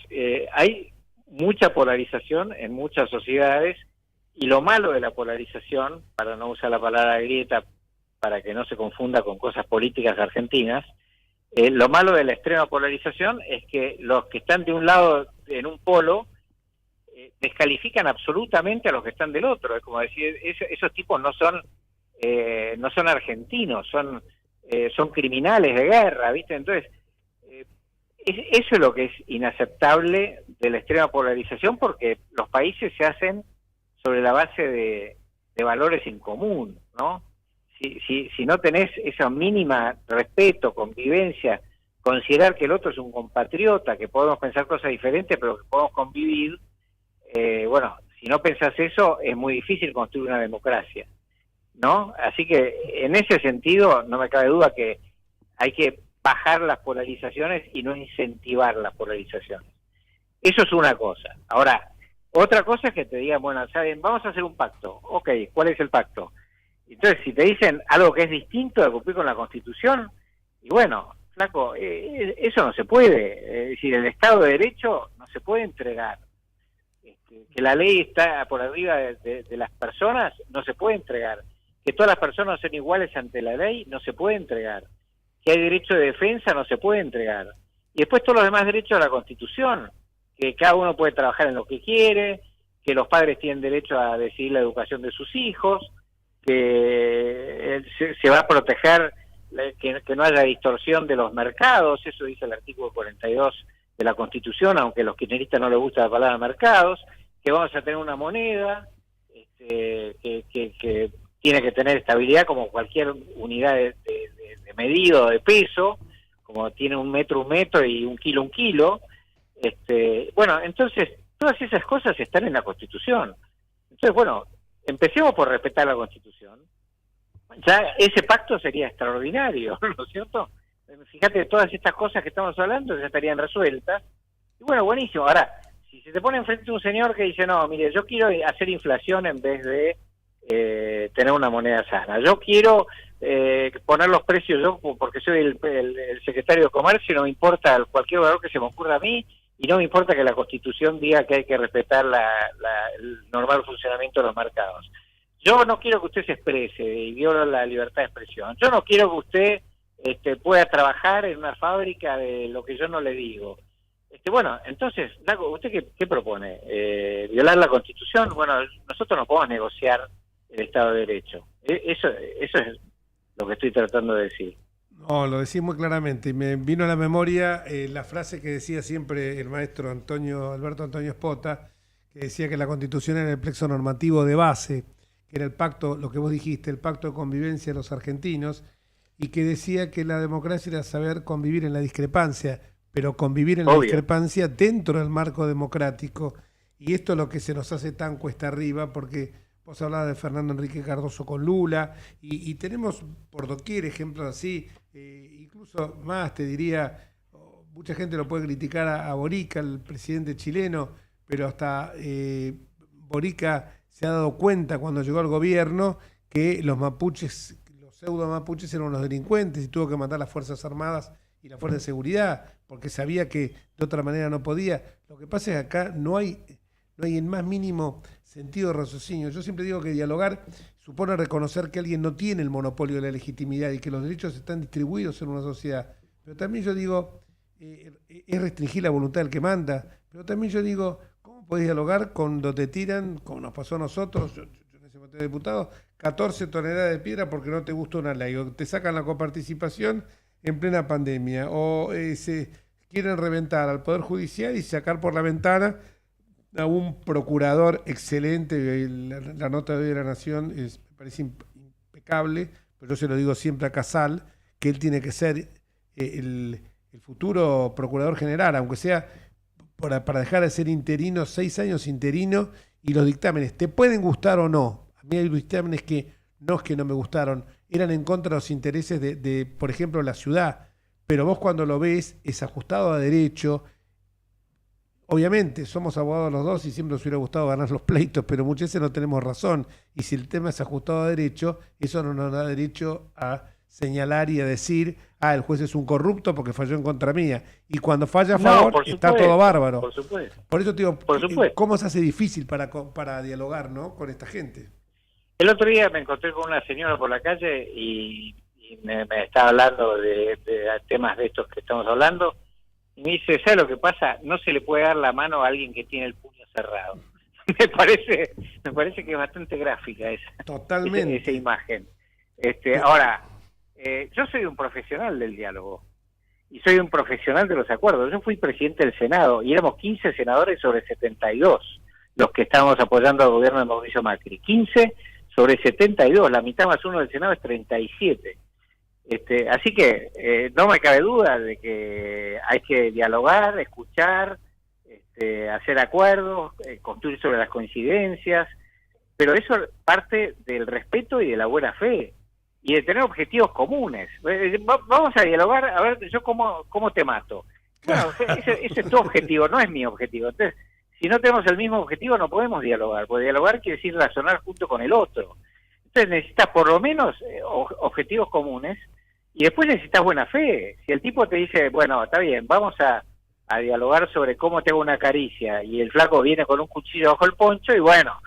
hay mucha polarización en muchas sociedades, y lo malo de la polarización, para no usar la palabra grieta, para que no se confunda con cosas políticas argentinas, lo malo de la extrema polarización es que los que están de un lado en un polo descalifican absolutamente a los que están del otro. Es como decir, esos tipos no son argentinos, son criminales de guerra, ¿viste? Entonces, eso es lo que es inaceptable de la extrema polarización, porque los países se hacen sobre la base de valores en común, ¿no? Si no tenés esa mínima respeto, convivencia, considerar que el otro es un compatriota, que podemos pensar cosas diferentes, pero que podemos convivir, bueno, si no pensás eso, es muy difícil construir una democracia, ¿no? Así que, en ese sentido, no me cabe duda que hay que bajar las polarizaciones y no incentivar las polarizaciones. Eso es una cosa. Ahora, otra cosa es que te digan, bueno, saben, vamos a hacer un pacto. Ok, ¿cuál es el pacto? Entonces, si te dicen algo que es distinto de cumplir con la Constitución, Y bueno, flaco, eso no se puede. Es decir, el Estado de Derecho no se puede entregar. Que la ley está por arriba de las personas, no se puede entregar. Que todas las personas son iguales ante la ley, no se puede entregar. Que hay derecho de defensa, no se puede entregar. Y después todos los demás derechos de la Constitución, que cada uno puede trabajar en lo que quiere, que los padres tienen derecho a decidir la educación de sus hijos, que se va a proteger que no haya distorsión de los mercados, eso dice el artículo 42 de la Constitución, aunque a los kirchneristas no les gusta la palabra mercados, que vamos a tener una moneda que tiene que tener estabilidad como cualquier unidad de medido, de peso, como tiene un metro y un kilo. Bueno, entonces, todas esas cosas están en la Constitución. Entonces, bueno, empecemos por respetar la Constitución. Ya ese pacto sería extraordinario, ¿no es cierto? Fíjate, todas estas cosas que estamos hablando ya estarían resueltas. Y bueno, buenísimo. Ahora, si se te pone enfrente un señor que dice, no, mire, yo quiero hacer inflación en vez de tener una moneda sana. Yo quiero poner los precios, yo porque soy el secretario de Comercio, no me importa cualquier valor que se me ocurra a mí, y no me importa que la Constitución diga que hay que respetar el normal funcionamiento de los mercados. Yo no quiero que usted se exprese y viole la libertad de expresión. Yo no quiero que usted pueda trabajar en una fábrica de lo que yo no le digo. Bueno, entonces, ¿usted qué propone? ¿Violar la Constitución? Bueno, nosotros no podemos negociar el Estado de Derecho. Eso es lo que estoy tratando de decir. No, lo decís muy claramente. Y me vino a la memoria la frase que decía siempre el maestro Alberto Antonio Espota, que decía que la Constitución era el plexo normativo de base, que era el pacto, lo que vos dijiste, el pacto de convivencia de los argentinos, y que decía que la democracia era saber convivir en la discrepancia, pero convivir en la discrepancia dentro del marco democrático. Y esto es lo que se nos hace tan cuesta arriba, porque vos hablabas de Fernando Enrique Cardoso con Lula, y tenemos por doquier ejemplos así, incluso más te diría, mucha gente lo puede criticar a Borica, el presidente chileno, pero hasta Borica se ha dado cuenta cuando llegó al gobierno que los mapuches, los pseudo mapuches eran los delincuentes y tuvo que matar las Fuerzas Armadas y la Fuerza de Seguridad, porque sabía que de otra manera no podía. Lo que pasa es que acá no hay el más mínimo sentido de raciocinio. Yo siempre digo que dialogar supone reconocer que alguien no tiene el monopolio de la legitimidad y que los derechos están distribuidos en una sociedad. Pero también yo digo, es restringir la voluntad del que manda, pero también yo digo, ¿cómo podés dialogar cuando te tiran, como nos pasó a nosotros, yo en ese momento de diputado, 14 toneladas de piedra porque no te gusta una ley, o te sacan la coparticipación en plena pandemia, o se quieren reventar al Poder Judicial y sacar por la ventana a un procurador excelente? La nota de hoy de La Nación me parece impecable, pero yo se lo digo siempre a Casal, que él tiene que ser el futuro procurador general, aunque sea para dejar de ser interino, 6 años interino, y los dictámenes te pueden gustar o no. A mí hay dictámenes que no me gustaron, eran en contra de los intereses de, por ejemplo, la ciudad, pero vos cuando lo ves es ajustado a derecho. Obviamente, somos abogados los dos y siempre nos hubiera gustado ganar los pleitos, pero muchas veces no tenemos razón. Y si el tema es ajustado a derecho, eso no nos da derecho a señalar y a decir, el juez es un corrupto porque falló en contra mía. Y cuando falla a favor, está todo bárbaro. Por supuesto. Por eso te digo, ¿cómo se hace difícil para dialogar, ¿no?, con esta gente? El otro día me encontré con una señora por la calle y me estaba hablando de temas de estos que estamos hablando. Y me dice, ¿sabe lo que pasa? No se le puede dar la mano a alguien que tiene el puño cerrado. me parece que es bastante gráfica esa imagen. Ahora, yo soy un profesional del diálogo y soy un profesional de los acuerdos. Yo fui presidente del Senado y éramos 15 senadores sobre 72 los que estábamos apoyando al gobierno de Mauricio Macri. 15 sobre 72, la mitad más uno del Senado es 37. Así que no me cabe duda de que hay que dialogar, escuchar, hacer acuerdos, construir sobre las coincidencias, pero eso parte del respeto y de la buena fe y de tener objetivos comunes. Vamos a dialogar, a ver, yo cómo te mato. Bueno, ese es tu objetivo, no es mi objetivo. Entonces, si no tenemos el mismo objetivo no podemos dialogar, porque dialogar quiere decir razonar junto con el otro. Entonces necesitas por lo menos objetivos comunes Y después necesitas buena fe. Si el tipo te dice, bueno, está bien, vamos a dialogar sobre cómo te hago una caricia, y el flaco viene con un cuchillo bajo el poncho, y bueno,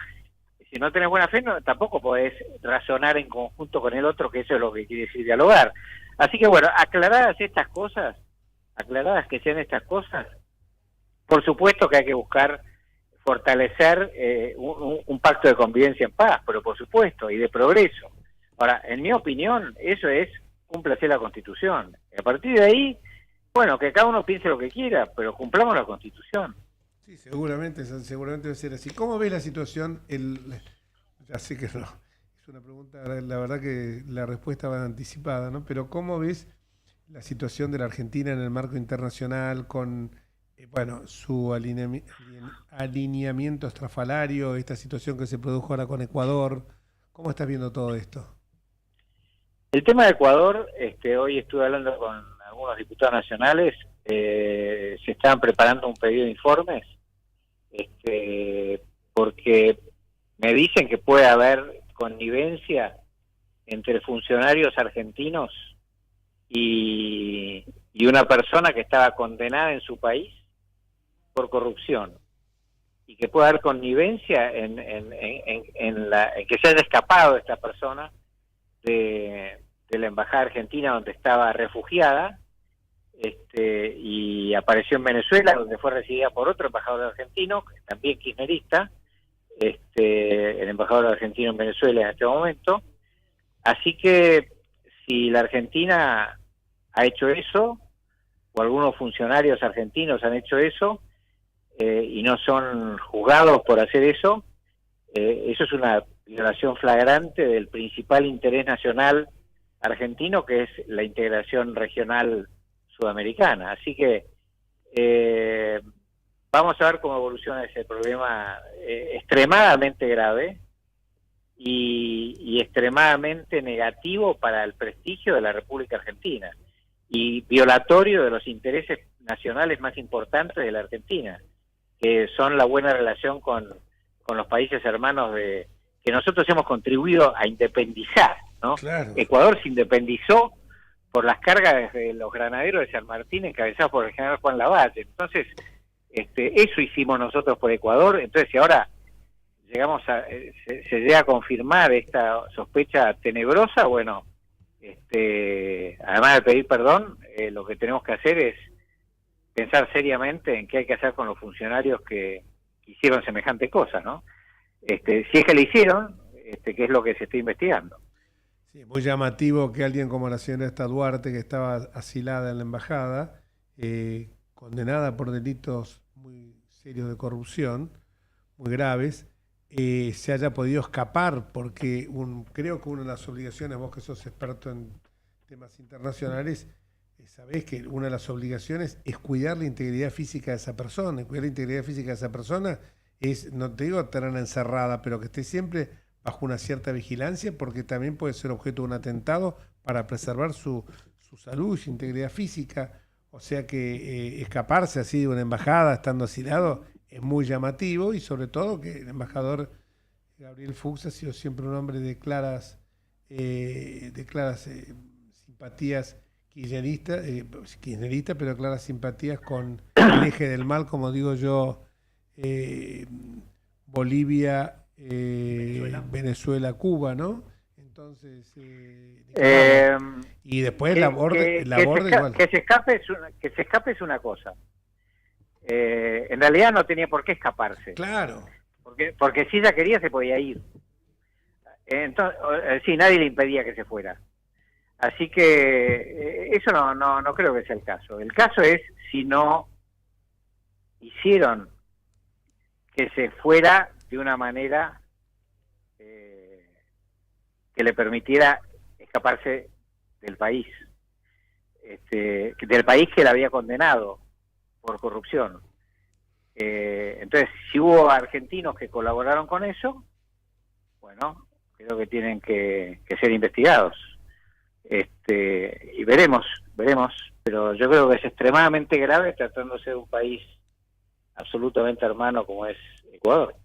si no tenés buena fe, tampoco podés razonar en conjunto con el otro, que eso es lo que quiere decir dialogar. Así que bueno, aclaradas que sean estas cosas, por supuesto que hay que buscar fortalecer un pacto de convivencia en paz, pero por supuesto, y de progreso. Ahora, en mi opinión, eso es cúmplase la Constitución. Y a partir de ahí, bueno, que cada uno piense lo que quiera, pero cumplamos la Constitución. Sí, seguramente va a ser así. ¿Cómo ves la situación? Ya sé que no, es una pregunta, la verdad que la respuesta va anticipada, ¿no? Pero ¿cómo ves la situación de la Argentina en el marco internacional con, su alineamiento estrafalario, esta situación que se produjo ahora con Ecuador? ¿Cómo estás viendo todo esto? El tema de Ecuador, hoy estuve hablando con algunos diputados nacionales, se estaban preparando un pedido de informes, porque me dicen que puede haber connivencia entre funcionarios argentinos y una persona que estaba condenada en su país por corrupción, y que puede haber connivencia en que se haya escapado esta persona de la embajada argentina donde estaba refugiada, y apareció en Venezuela, donde fue recibida por otro embajador argentino, también kirchnerista, el embajador argentino en Venezuela en este momento. Así que si la Argentina ha hecho eso, o algunos funcionarios argentinos han hecho eso, y no son juzgados por hacer eso, eso es una violación flagrante del principal interés nacional argentino, que es la integración regional sudamericana. Así que vamos a ver cómo evoluciona ese problema extremadamente grave y extremadamente negativo para el prestigio de la República Argentina, y violatorio de los intereses nacionales más importantes de la Argentina, que son la buena relación con los países hermanos que nosotros hemos contribuido a independizar, ¿no? Claro. Ecuador se independizó por las cargas de los granaderos de San Martín, encabezados por el general Juan Lavalle. Entonces, eso hicimos nosotros por Ecuador. Entonces, si ahora se llega a confirmar esta sospecha tenebrosa, bueno, además de pedir perdón, lo que tenemos que hacer es pensar seriamente en qué hay que hacer con los funcionarios que hicieron semejante cosa, ¿no? Si es que le hicieron, que es lo que se está investigando. Sí, muy llamativo que alguien como la señora esta Duarte, que estaba asilada en la embajada, condenada por delitos muy serios de corrupción, muy graves, se haya podido escapar, porque creo que una de las obligaciones, vos que sos experto en temas internacionales, sabés que una de las obligaciones es cuidar la integridad física de esa persona. Y cuidar la integridad física de esa persona es, no te digo tenerla encerrada, pero que esté siempre bajo una cierta vigilancia, porque también puede ser objeto de un atentado para preservar su salud y su integridad física. O sea que escaparse así de una embajada estando asilado es muy llamativo, y sobre todo que el embajador Gabriel Fuchs ha sido siempre un hombre de claras simpatías kirchnerista, pero claras simpatías con el eje del mal, como digo yo, Bolivia, Venezuela, Cuba, ¿no? Entonces, y después la borde igual. Que se escape es una cosa. En realidad no tenía por qué escaparse. Claro. Porque si ella quería se podía ir. Entonces, sí, nadie le impedía que se fuera. Así que eso no creo que sea el caso. El caso es si no hicieron que se fuera de una manera que le permitiera escaparse del país, del país que la había condenado por corrupción. Entonces, si hubo argentinos que colaboraron con eso, bueno, creo que tienen que ser investigados. Y veremos, pero yo creo que es extremadamente grave, tratándose de un país absolutamente hermano como es Ecuador.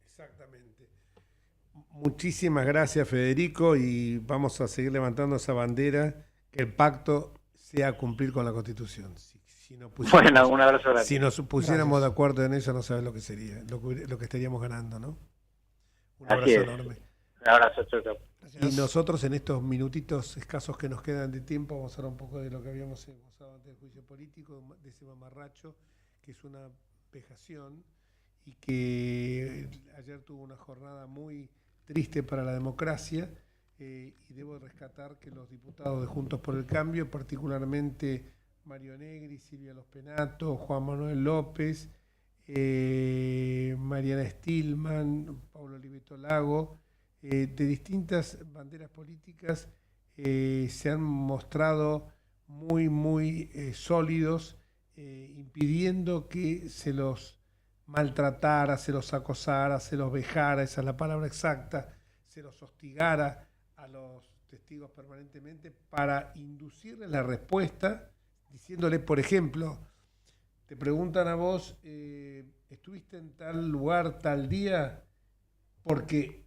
Exactamente. Muchísimas gracias, Federico, y vamos a seguir levantando esa bandera que el pacto sea cumplir con la Constitución. Si nos pusiéramos, Bueno, un abrazo grande. si nos pusiéramos de acuerdo en eso, no sabes lo que sería, lo que estaríamos ganando, ¿no? Un Así abrazo es. enorme. Un abrazo, chau, chau. Y nosotros en estos minutitos escasos que nos quedan de tiempo vamos a hablar un poco de lo que habíamos esbozado antes del juicio político, de ese mamarracho, que es una vejación y que ayer tuvo una jornada muy triste para la democracia, y debo rescatar que los diputados de Juntos por el Cambio, particularmente Mario Negri, Silvia Los Penato, Juan Manuel López, Mariana Stillman, Pablo Oliveto Lago, de distintas banderas políticas, se han mostrado muy sólidos, impidiendo que se los maltratara, se los acosara, se los vejara, esa es la palabra exacta, se los hostigara a los testigos permanentemente para inducirles la respuesta, diciéndole, por ejemplo, te preguntan a vos, ¿estuviste en tal lugar, tal día? Porque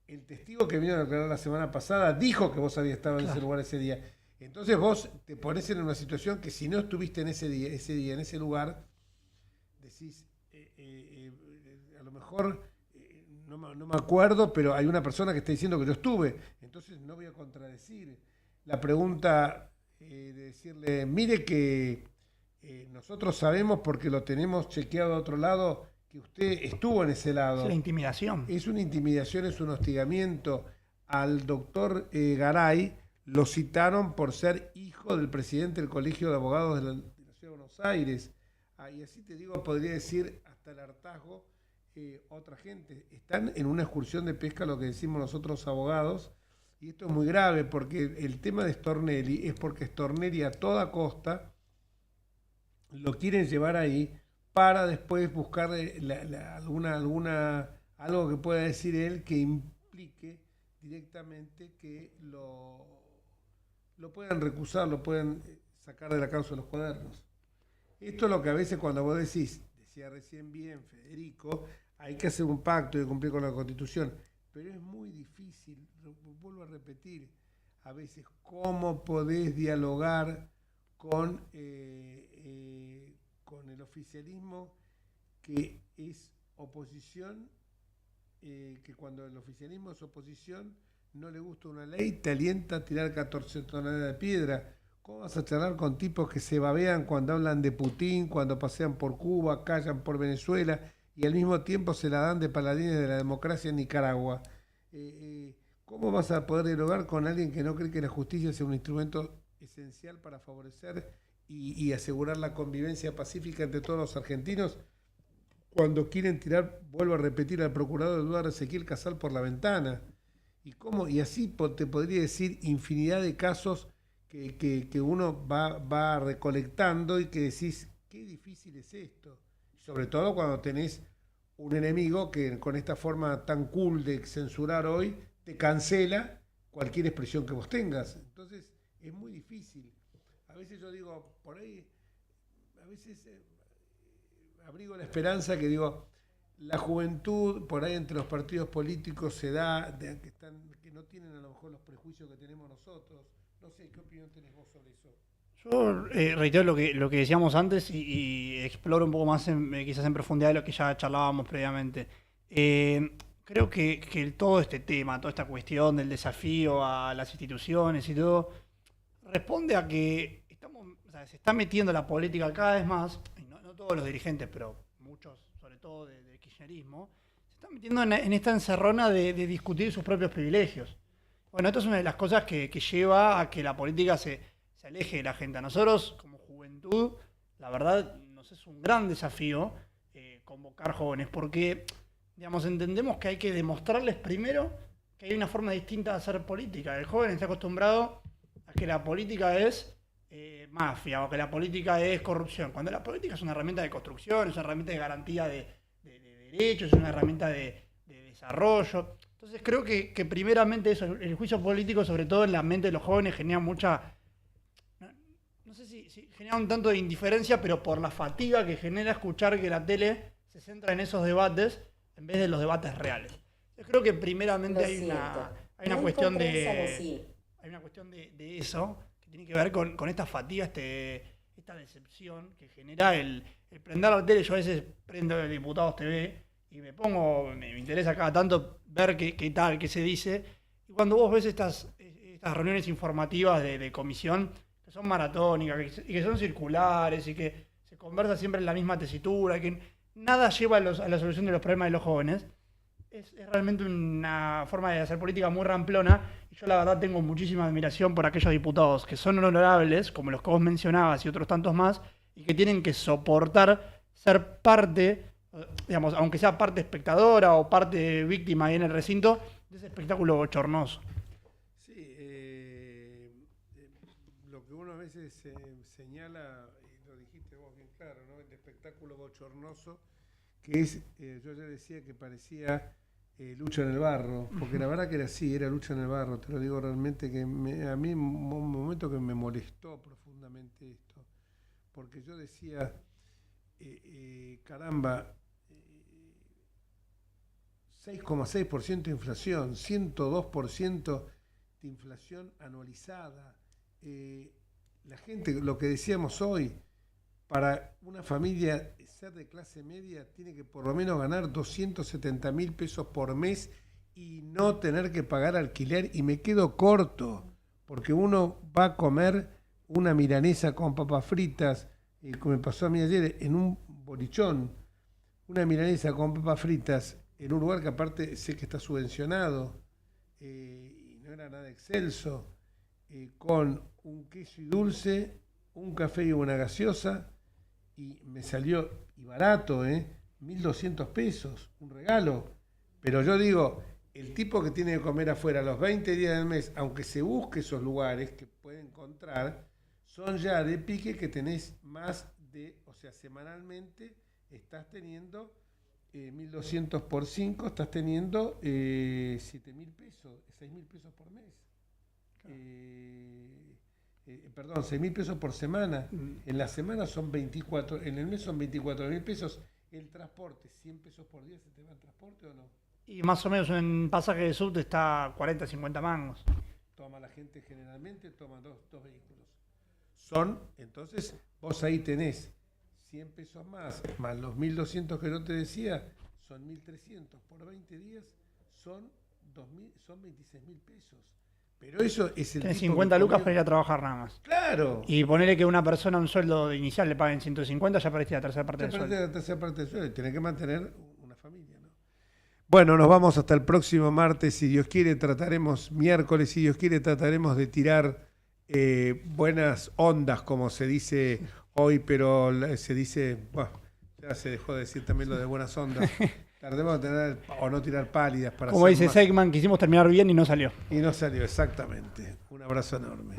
el testigo que vino a declarar la semana pasada dijo que vos habías estado en ese lugar ese día. Entonces vos te pones en una situación que si no estuviste en ese día, en ese lugar, decís, a lo mejor no me acuerdo, pero hay una persona que está diciendo que yo estuve, entonces no voy a contradecir. La pregunta de decirle, mire que nosotros sabemos porque lo tenemos chequeado a otro lado, que usted estuvo en ese lado. Es la intimidación. Es una intimidación, es un hostigamiento. Al doctor Garay lo citaron por ser hijo del presidente del Colegio de Abogados de la Ciudad de Buenos Aires. Y así te digo, podría decir hasta el hartazgo, otra gente. Están en una excursión de pesca, lo que decimos nosotros abogados, y esto es muy grave porque el tema de Stornelli es porque Stornelli a toda costa lo quieren llevar ahí para después buscar algo que pueda decir él que implique directamente que lo puedan recusar, lo puedan sacar de la causa de los cuadernos. Esto es lo que a veces cuando vos decís, decía recién bien Federico, hay que hacer un pacto y cumplir con la Constitución, pero es muy difícil, vuelvo a repetir, a veces cómo podés dialogar con el oficialismo que es oposición, que cuando el oficialismo es oposición no le gusta una ley, te alienta a tirar 14 toneladas de piedra. ¿Cómo vas a charlar con tipos que se babean cuando hablan de Putin, cuando pasean por Cuba, callan por Venezuela y al mismo tiempo se la dan de paladines de la democracia en Nicaragua? ¿Cómo vas a poder dialogar con alguien que no cree que la justicia sea un instrumento esencial para favorecer y asegurar la convivencia pacífica entre todos los argentinos cuando quieren tirar, vuelvo a repetir, al procurador Eduardo Ezequiel Casal por la ventana? Y así te podría decir infinidad de casos que uno va recolectando y que decís, qué difícil es esto. Sobre todo cuando tenés un enemigo que con esta forma tan cool de censurar hoy, te cancela cualquier expresión que vos tengas. Entonces es muy difícil. A veces yo digo, por ahí, a veces abrigo la esperanza que digo, la juventud por ahí entre los partidos políticos se da, que no tienen a lo mejor los prejuicios que tenemos nosotros. No sé, ¿qué opinión tenés vos sobre eso? Yo reitero lo que decíamos antes y exploro un poco más quizás en profundidad de lo que ya charlábamos previamente. Creo que todo este tema, toda esta cuestión del desafío a las instituciones y todo, responde a que se está metiendo la política cada vez más, y no todos los dirigentes, pero muchos, sobre todo del kirchnerismo, se están metiendo en esta encerrona de discutir sus propios privilegios. Bueno, esto es una de las cosas que lleva a que la política se aleje de la gente. A nosotros, como juventud, la verdad, nos es un gran desafío convocar jóvenes, porque, digamos, entendemos que hay que demostrarles primero que hay una forma distinta de hacer política. El joven está acostumbrado a que la política es mafia o que la política es corrupción, cuando la política es una herramienta de construcción, es una herramienta de garantía de derechos, es una herramienta de desarrollo. Entonces creo que primeramente eso, el juicio político, sobre todo en la mente de los jóvenes, genera mucha, no sé si genera un tanto de indiferencia, pero por la fatiga que genera escuchar que la tele se centra en esos debates en vez de los debates reales. Yo creo que primeramente hay una cuestión de eso, que tiene que ver con esta fatiga, esta decepción que genera el prender la tele. Yo a veces prendo el Diputados TV y me interesa cada tanto ver qué tal, qué se dice. Y cuando vos ves estas reuniones informativas de comisión, que son maratónicas y que son circulares y que se conversa siempre en la misma tesitura, que nada lleva a la solución de los problemas de los jóvenes, es realmente una forma de hacer política muy ramplona. Y yo la verdad tengo muchísima admiración por aquellos diputados que son honorables, como los que vos mencionabas y otros tantos más, y que tienen que soportar ser parte, digamos, aunque sea parte espectadora o parte víctima ahí en el recinto, de ese espectáculo bochornoso. Sí, lo que uno a veces señala, y lo dijiste vos bien claro, ¿no? El espectáculo bochornoso, que es, yo ya decía que parecía lucha en el barro, porque la verdad que era así, era lucha en el barro. Te lo digo realmente que a mí un momento que me molestó profundamente esto, porque yo decía, caramba, 6,6% de inflación, 102% de inflación anualizada. La gente, lo que decíamos hoy, para una familia ser de clase media tiene que por lo menos ganar 270.000 pesos por mes y no tener que pagar alquiler, y me quedo corto, porque uno va a comer una milanesa con papas fritas, como me pasó a mí ayer en un bolichón, una milanesa con papas fritas en un lugar que aparte sé que está subvencionado, y no era nada excelso, con un queso y dulce, un café y una gaseosa, y me salió, y barato, 1.200 pesos, un regalo. Pero yo digo, el tipo que tiene que comer afuera los 20 días del mes, aunque se busque esos lugares que puede encontrar, son ya de pique que tenés más de, o sea, semanalmente estás teniendo 1.200 por 5, estás teniendo 7.000 pesos, 6.000 pesos por mes. Perdón, 6.000 pesos por semana. En la semana son 24, en el mes son 24.000 pesos. El transporte, 100 pesos por día, ¿se te va el transporte o no? Y más o menos en pasaje de subte está 40, 50 mangos. Toma la gente generalmente, toma dos vehículos. Son, entonces, vos ahí tenés 100 pesos más los 1.200 que yo te decía, son 1.300. Por 20 días son 26.000 pesos. Pero eso es el... Tienes 50 lucas para ir a trabajar nada más. ¡Claro! Y ponerle que una persona un sueldo inicial le paguen 150, ya perdiste la tercera parte del sueldo. La tercera parte del sueldo, y tenés que mantener una familia, ¿no? Bueno, nos vamos hasta el próximo martes, si Dios quiere, miércoles, si Dios quiere, trataremos de tirar buenas ondas, como se dice hoy, pero se dice, bueno, ya se dejó de decir también lo de buenas ondas. Tardemos de tener, o no tirar pálidas para... Como dice Segman, quisimos terminar bien y no salió. Y no salió, exactamente. Un abrazo enorme.